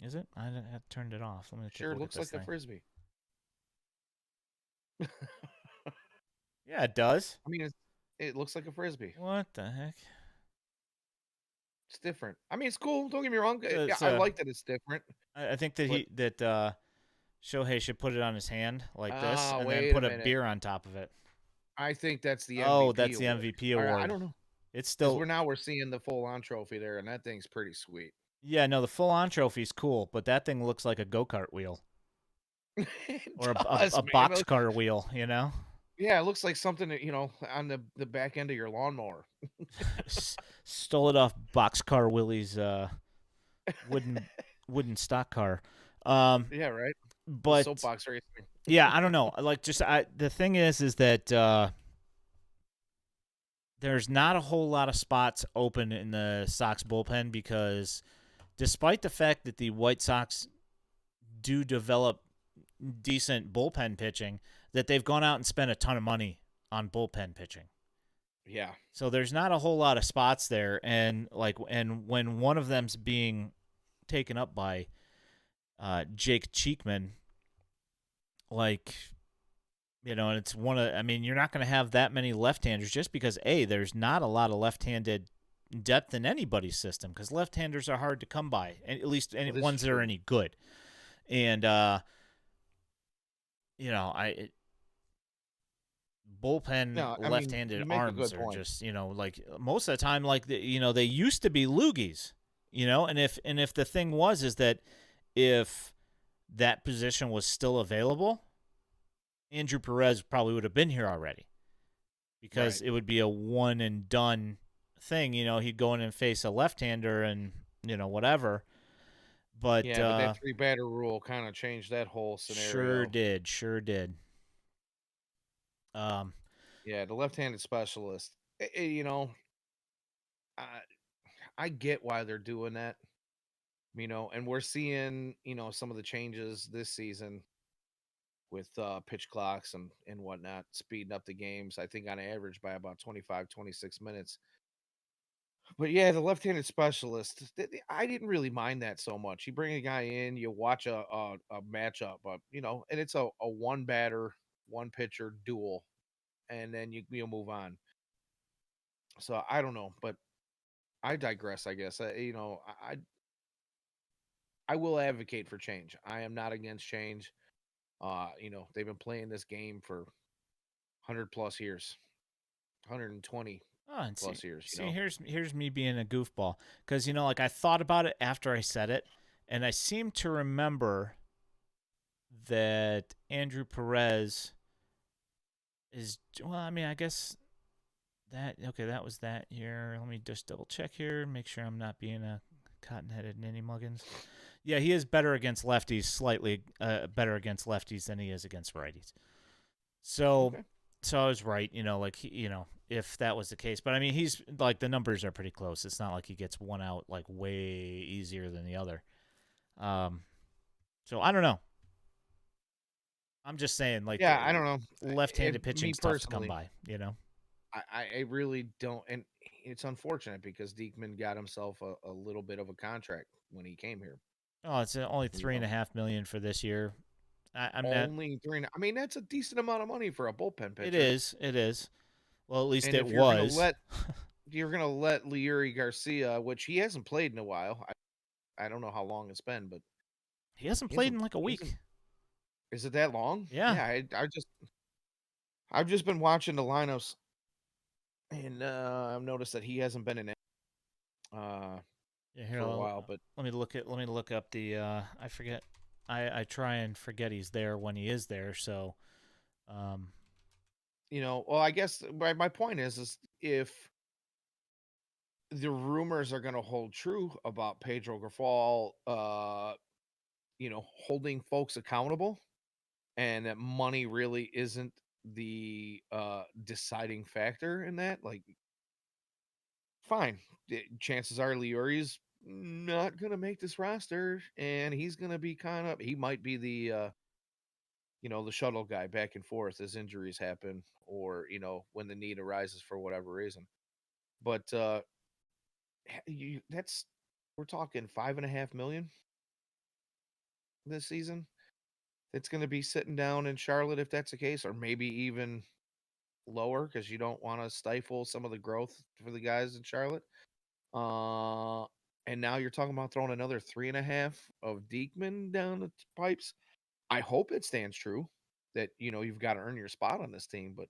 Is it? I turned it off. Let me take a Sure look at looks this like a thing. frisbee. Yeah, it does. I mean, it looks like a frisbee. What the heck? It's different. I mean, it's cool. Don't get me wrong. Yeah, It's I like that it's different. I think that But Shohei should put it on his hand like this, and then wait a put a minute. beer on top of it. I think that's the Oh, MVP that's the award. MVP All right, I award. don't know It's because still we're seeing the full on trophy there, and that thing's pretty sweet. yeah, no, the full on trophy's cool, but that thing looks like a go kart wheel. It or does, a man. boxcar wheel, you know? Yeah, it looks like something that, on the back end of your lawnmower. Stole it off Boxcar Willie's wooden wooden stock car. Um, Yeah, right. The but soapbox racing. yeah, I don't know. Like, just the thing is that there's not a whole lot of spots open in the Sox bullpen because, despite the fact that the White Sox do develop decent bullpen pitching, that they've gone out and spent a ton of money on bullpen pitching. Yeah. So there's not a whole lot of spots there, and when one of them's being taken up by Jake Cheekman, like, and it's one of, I mean, you're not going to have that many left-handers just because there's not a lot of left-handed depth in anybody's system because left-handers are hard to come by, and at least any Well, this is ones that are true. any good. And I bullpen No, I mean, left-handed you make a arms good are point. just, like most of the time, like they used to be loogies, and if the thing is that if that position was still available, Andrew Perez probably would have been here already because Right. it would be a one and done thing. He'd go in and face a left-hander and whatever. But Yeah, but that three batter rule kind of changed that whole sure scenario. did, sure did. Um, Yeah, the left-handed specialist. I I get why they're doing that. And we're seeing, some of the changes this season with pitch clocks and whatnot, speeding up the games, I think on average by about 25, 26 minutes. But yeah, the left-handed specialist, I didn't really mind that so much. You bring a guy in, you watch a matchup, and it's a one batter, one pitcher duel, and then you'll move on. So I don't know, but I digress. I guess I will advocate for change. I am not against change. They've been playing this game for 100 plus years, 120 oh, and plus years. here's me being a goofball because like I thought about it after I said it, and I seem to remember that Andrew Perez is, well, I mean, I guess that was that year. Let me just double check here, make sure I'm not being a cotton-headed ninny muggins. Yeah, he is better against lefties, slightly better against lefties than he is against righties. So, Okay. I was right. If that was the case, but I mean, he's like the numbers are pretty close. It's not like he gets one out like way easier than the other. Um, so I don't know. I'm just saying, like, Yeah, I don't know. left-handed Me pitching's tough to come personally, by. I really don't, and it's unfortunate because Diekman got himself a little bit of a contract when he came here. Oh, it's only You three and know, a half million for this year. I'm not. only three. I mean, that's a decent amount of money for a bullpen It pitcher. is. It is. Well, at least And it if you're gonna was. let Leury Garcia, which he hasn't played in a while. I don't know how long it's been, but He hasn't he played hasn't. in like a He hasn't. week. Is it that long? Yeah. Yeah, I've just been watching the lineups, and I've noticed that he hasn't been in it Yeah. Here, for a while. But let me look up the. I forget. I try and forget he's there when he is there. So, um, well, I guess my point is if the rumors are going to hold true about Pedro Grifol, holding folks accountable, and that money really isn't the deciding factor in that, like, fine. Chances are Leory's not going to make this roster, and he's going to be he might be the shuttle guy back and forth as injuries happen, or when the need arises for whatever reason. But that's we're talking 5.5 million this season. It's going to be sitting down in Charlotte if that's the case, or maybe even lower because you don't want to stifle some of the growth for the guys in Charlotte. Uh, and now you're talking about throwing another 3.5 of Diekman down the pipes. I hope it stands true that you've got to earn your spot on this team, but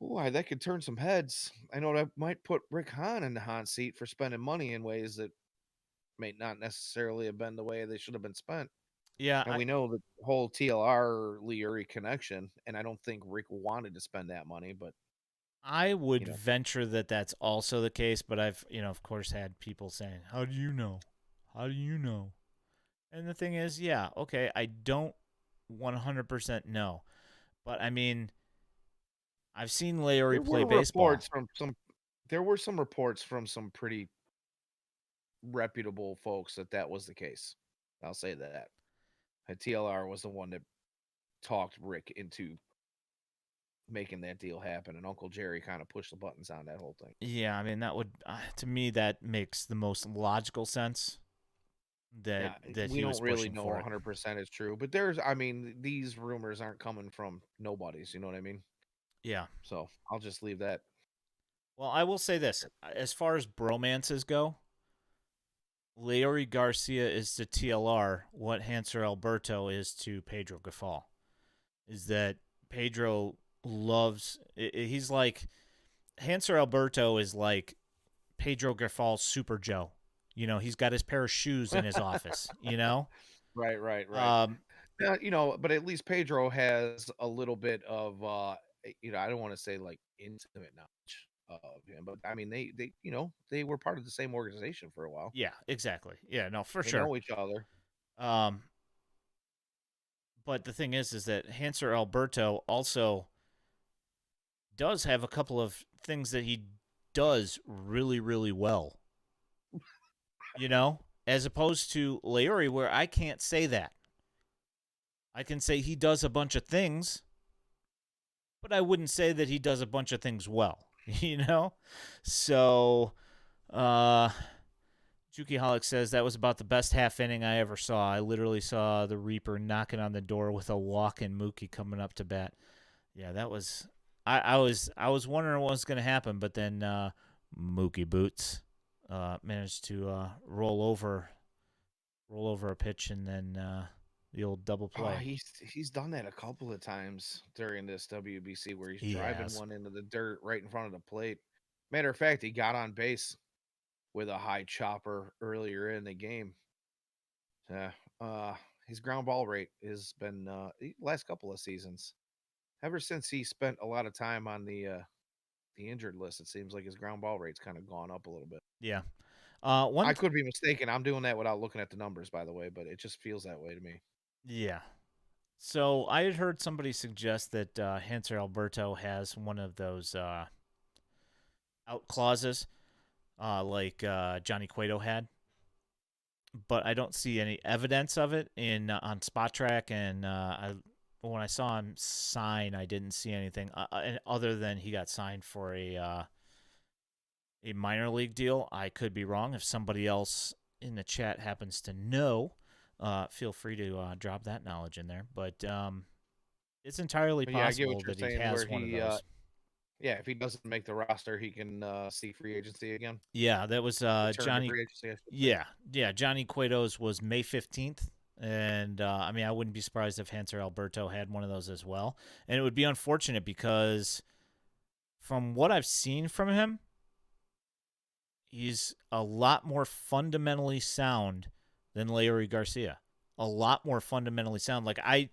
boy, that could turn some heads. I know that might put Rick Hahn in the hot seat for spending money in ways that may not necessarily have been the way they should have been spent. Yeah, And we know the whole TLR Leary connection, and I don't think Rick wanted to spend that money, but I would you know, venture that that's also the case, but I've, of course, had people saying, "How do you know? How do you know?" And the thing is, yeah, okay, I don't 100% know, but I mean, I've seen Larry there play were baseball. reports from some there were some reports from some pretty reputable folks that that was the case. I'll say that. And TLR was the one that talked Rick into making that deal happen, and Uncle Jerry kind of pushed the buttons on that whole thing. Yeah, I mean, that would, to me, that makes the most logical sense that Yeah, that we he was don't really pushing know for it. 100% is true, but there's, I mean, these rumors aren't coming from nobodies, you know what I mean? Yeah. So I'll just leave that. Well, I will say this: as far as bromances go, Leori Garcia is to TLR what Hanser Alberto is to Pedro Gafal. Is that Pedro loves? He's like Hanser Alberto is like Pedro Gafal's Super Joe. He's got his pair of shoes in his office. Right, right, right. Um, But at least Pedro has a little bit of, I don't want to say like intimate knowledge of him, but I mean, they were part of the same organization for a while. yeah, exactly. Yeah, no, for They sure. know each other. Um, but the thing is that Hanser Alberto also does have a couple of things that he does really, really well. As opposed to Leori, where I can't say that. I can say he does a bunch of things, but I wouldn't say that he does a bunch of things well. So, uh, Juki Holic says that was about the best half inning I ever saw. I literally saw the Reaper knocking on the door with a walk-in Mookie coming up to bat. Yeah, that was. I was wondering what was going to happen, but then Mookie Boots managed to roll over a pitch, and then the old double Oh, play. he's done that a couple of times during this WBC where he's He driving has. one into the dirt right in front of the plate. Matter of fact, he got on base with a high chopper earlier in the game. Yeah, his ground ball rate has been last couple of seasons. Ever since he spent a lot of time on the injured list, it seems like his ground ball rate's kind of gone up a little bit. Yeah. I could be mistaken. I'm doing that without looking at the numbers, by the way, but it just feels that way to me. Yeah. So I had heard somebody suggest that Hanser Alberto has one of those out clauses, like Johnny Cueto had, but I don't see any evidence of it in on Spot Track. And when I saw him sign, I didn't see anything other than he got signed for a minor league deal. I could be wrong. If somebody else in the chat happens to know, feel free to drop that knowledge in there. But it's entirely But yeah, I get what possible you're that he saying. Where has one of he, those. yeah, if he doesn't make the roster, he can see free agency again. Yeah, that was Return to Johnny. free agency, I should say. Yeah, yeah. Johnny Cueto's was May 15th. And I mean, I wouldn't be surprised if Hanser Alberto had one of those as well. And it would be unfortunate because from what I've seen from him, he's a lot more fundamentally sound than Larry Garcia. A lot more fundamentally sound. Like I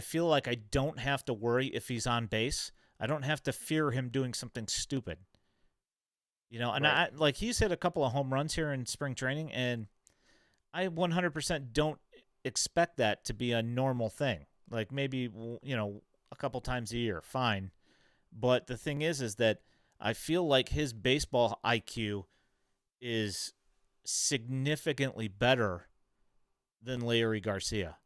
feel like I don't have to worry if he's on base. I don't have to fear him doing something stupid. And Right. I like he's hit a couple of home runs here in spring training, and I 100% don't expect that to be a normal thing. Like maybe a couple times a year, fine. But the thing is that I feel like his baseball IQ is significantly better than Larry Garcia.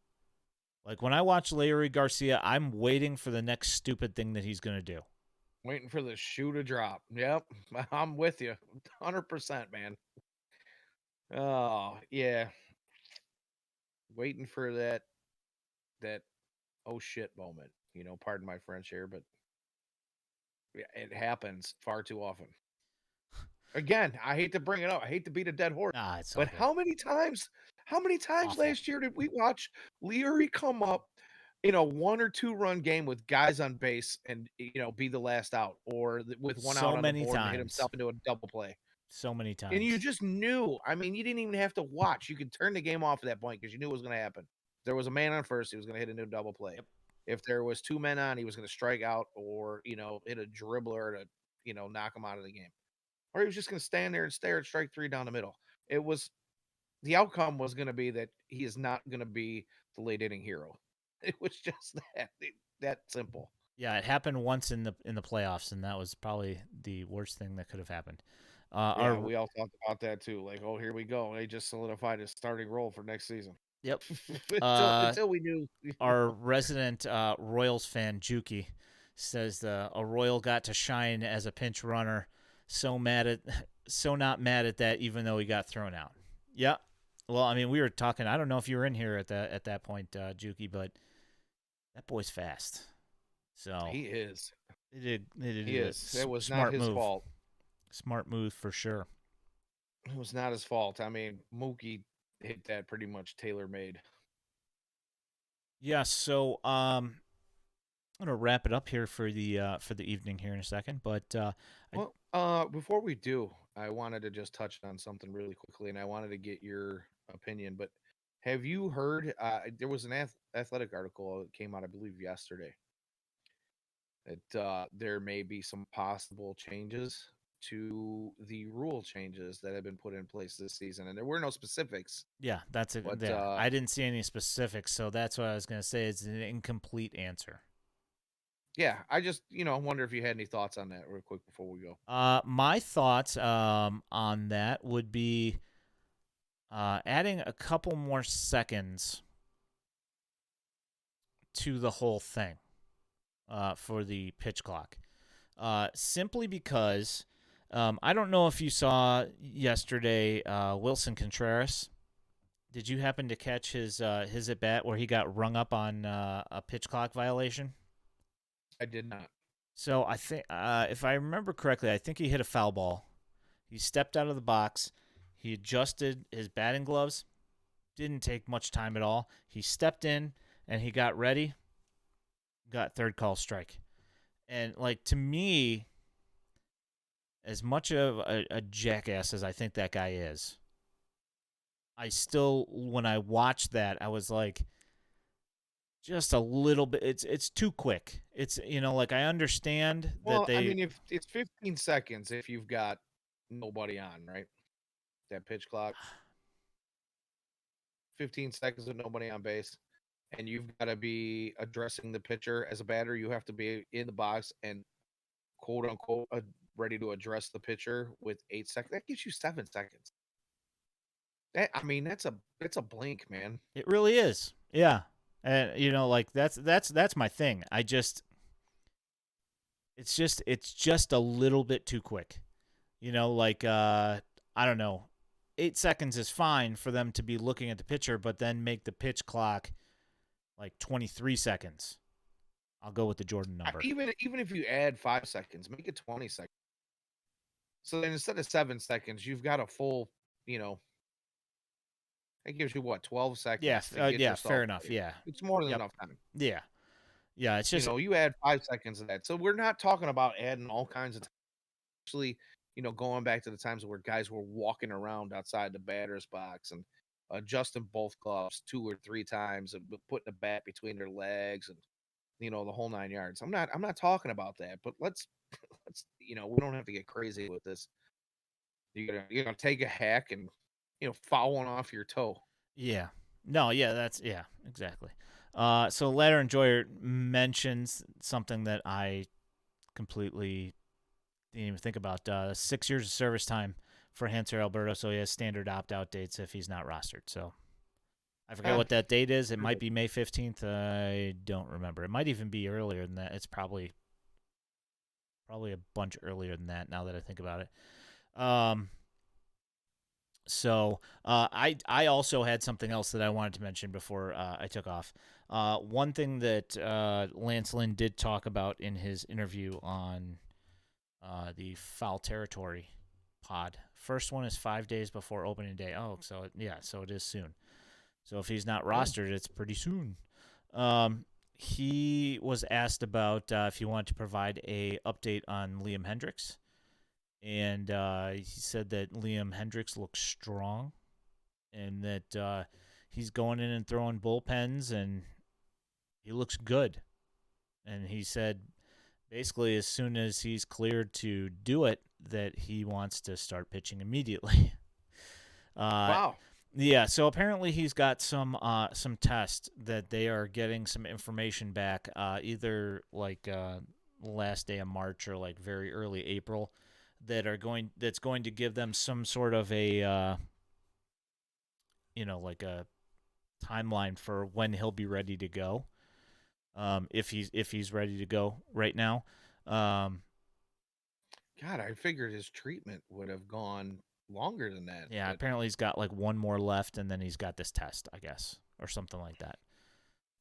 Like when I watch Larry Garcia, I'm waiting for the next stupid thing that he's going to do. Waiting for the shoe to drop. Yep, I'm with you, 100%, man. Oh yeah, waiting for that oh shit moment. Pardon my French here, but yeah, it happens far too often. Again, I hate to bring it up. I hate to beat a dead horse, It's all but good. how many times Awful. last year did we watch Leary come up in a 1 or 2 run game with guys on base and be the last out, or with one out So on the many board and hit times. himself into a double play? So many times. And you just knew. I mean, you didn't even have to watch. You could turn the game off at that point because you knew it was going to happen. If there was a man on first, he was going to hit a new double play. Yep. If there was two men on, he was going to strike out or, hit a dribbler to, knock him out of the game. Or he was just going to stand there and stare at strike three down the middle. The outcome was going to be that he is not going to be the late inning hero. It was just that simple. Yeah, it happened once in the playoffs, and that was probably the worst thing that could have happened. Yeah, we all talked about that too. Like, oh, here we go. They just solidified his starting role for next season. Yep. until we knew. Our resident Royals fan, Juki, says a Royal got to shine as a pinch runner. So not mad at that, even though he got thrown out. Yeah. Well, I mean, we were talking. I don't know if you were in here at that point, Juki, but that boy's fast. So he is. He is. It was smart not his move. fault. Smart move for sure. It was not his fault. I mean, Mookie hit that pretty much tailor-made. Yeah, so I'm gonna wrap it up here for the evening here in a second. But before we do, I wanted to just touch on something really quickly, and I wanted to get your opinion. But have you heard? There was an athletic article that came out, I believe, yesterday. That there may be some possible changes to the rule changes that have been put in place this season, and there were no specifics. Yeah, that's it. But, I didn't see any specifics, so that's what I was gonna say. It's an incomplete answer. Yeah, I just wonder if you had any thoughts on that real quick before we go. My thoughts on that would be adding a couple more seconds to the whole thing for the pitch clock, simply because I don't know if you saw yesterday Wilson Contreras. Did you happen to catch his at bat where he got rung up on a pitch clock violation? I did not. So I think, if I remember correctly, I think he hit a foul ball. He stepped out of the box. He adjusted his batting gloves. Didn't take much time at all. He stepped in and he got ready. Got third call strike. And to me, as much of a jackass as I think that guy is, I still, when I watched that, I was like, just a little bit. It's too quick. It's I understand that they. I mean, if it's 15 seconds, if you've got nobody on, right? That pitch clock. 15 seconds with nobody on base, and you've got to be addressing the pitcher as a batter. You have to be in the box and quote unquote ready to address the pitcher with 8 seconds. That gives you 7 seconds. That's a blink, man. It really is. Yeah. And that's my thing. It's just a little bit too quick. I don't know. 8 seconds is fine for them to be looking at the pitcher, but then make the pitch clock 23 seconds. I'll go with the Jordan number. Even if you add 5 seconds, make it 20 seconds. So then instead of 7 seconds, you've got a full, that gives you 12 seconds. Yeah, fair enough. Yeah, it's more than enough time. Yeah. It's just you add 5 seconds of that. So we're not talking about adding all kinds of time. Actually, going back to the times where guys were walking around outside the batter's box and adjusting both gloves 2 or 3 times and putting a bat between their legs and the whole 9 yards. I'm not talking about that, but let's we don't have to get crazy with this. You're gonna take a hack and foul one off your toe. Yeah. No, yeah, exactly. So Ladder Enjoyer mentions something that I completely didn't even think about. 6 years of service time for Hanser Alberto, so he has standard opt-out dates if he's not rostered. So I forget what that date is. It might be May 15th. I don't remember. It might even be earlier than that. It's probably a bunch earlier than that now that I think about it. So I also had something else that I wanted to mention before I took off. One thing that Lance Lynn did talk about in his interview on the Foul Territory pod. First one is 5 days before opening day. Oh, so it is soon. So if he's not rostered, it's pretty soon. He was asked about if he wanted to provide a update on Liam Hendricks. and he said that Liam Hendricks looks strong, and that he's going in and throwing bullpens, and he looks good. And he said basically as soon as he's cleared to do it, that he wants to start pitching immediately. Uh, Wow. yeah, so apparently he's got some tests that they are getting some information back, either like last day of March or like very early April, that's going to give them some sort of a like a timeline for when he'll be ready to go. If he's ready to go right now. Um, God, I figured his treatment would have gone longer than that, yeah, but apparently he's got like one more left, and then he's got this test, I guess, or something like that.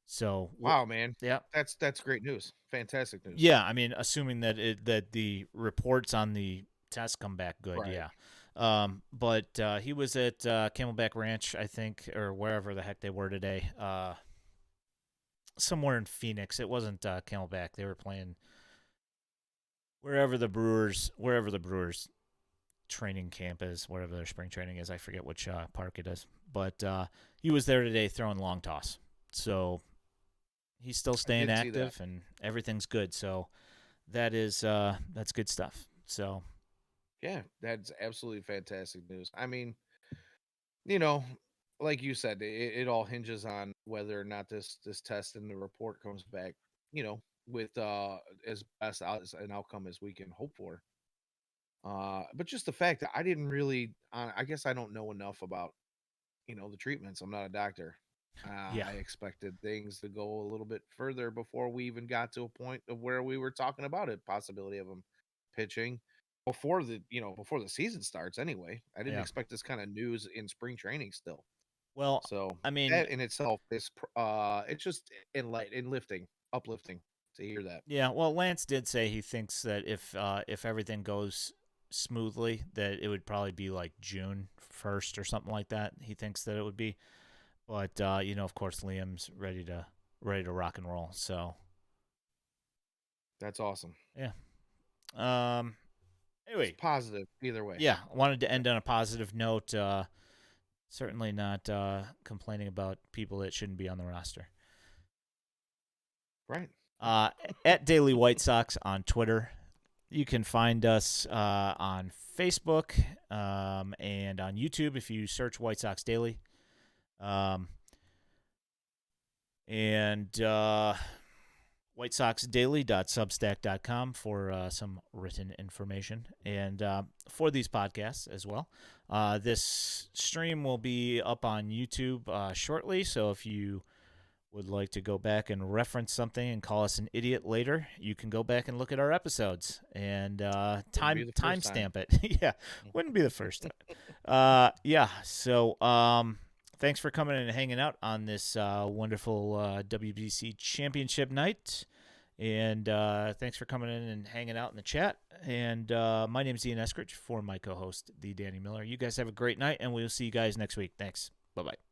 So, wow, man. yeah, That's great news. Fantastic news. yeah. I mean, assuming that the reports on the test come back good, Right. yeah. But he was at Camelback Ranch, I think, or wherever the heck they were today. Somewhere in Phoenix. It wasn't Camelback. They were playing wherever the Brewers training camp is, wherever their spring training is. I forget which park it is, but he was there today throwing long toss. So he's still I staying did see that. active, and everything's good. So that's good stuff. So Yeah, that's absolutely fantastic news. I mean, you know, like you said, it all hinges on whether or not this test and the report comes back, with as best as an outcome as we can hope for. But just the fact that I didn't really, I guess I don't know enough about the treatments. I'm not a doctor. yeah, I expected things to go a little bit further before we even got to a point of where we were talking about it, possibility of him pitching before the season starts. Anyway, I didn't yeah. expect this kind of news in spring training still. Well, So I mean, that in itself is it's just enlifting, uplifting to hear that. yeah. Well, Lance did say he thinks that if everything goes smoothly, that it would probably be like June 1st or something like that. He thinks that it would be. But of course, Liam's ready to rock and roll. So That's awesome. yeah. It's Anyway, positive either way. yeah, wanted to end on a positive note. Certainly not complaining about people that shouldn't be on the roster. Right. Uh, at Daily White Sox on Twitter. You can find us on Facebook and on YouTube if you search White Sox Daily. And WhiteSoxDaily.substack.com for some written information and for these podcasts as well. This stream will be up on YouTube shortly, so if you would like to go back and reference something and call us an idiot later, you can go back and look at our episodes and Wouldn't be the first time. timestamp it. Yeah, wouldn't be the first time. Yeah, so thanks for coming in and hanging out on this wonderful WBC championship night. And thanks for coming in and hanging out in the chat. And my name is Ian Eskridge for my co-host, the Danny Miller. You guys have a great night, and we'll see you guys next week. Thanks. Bye-bye.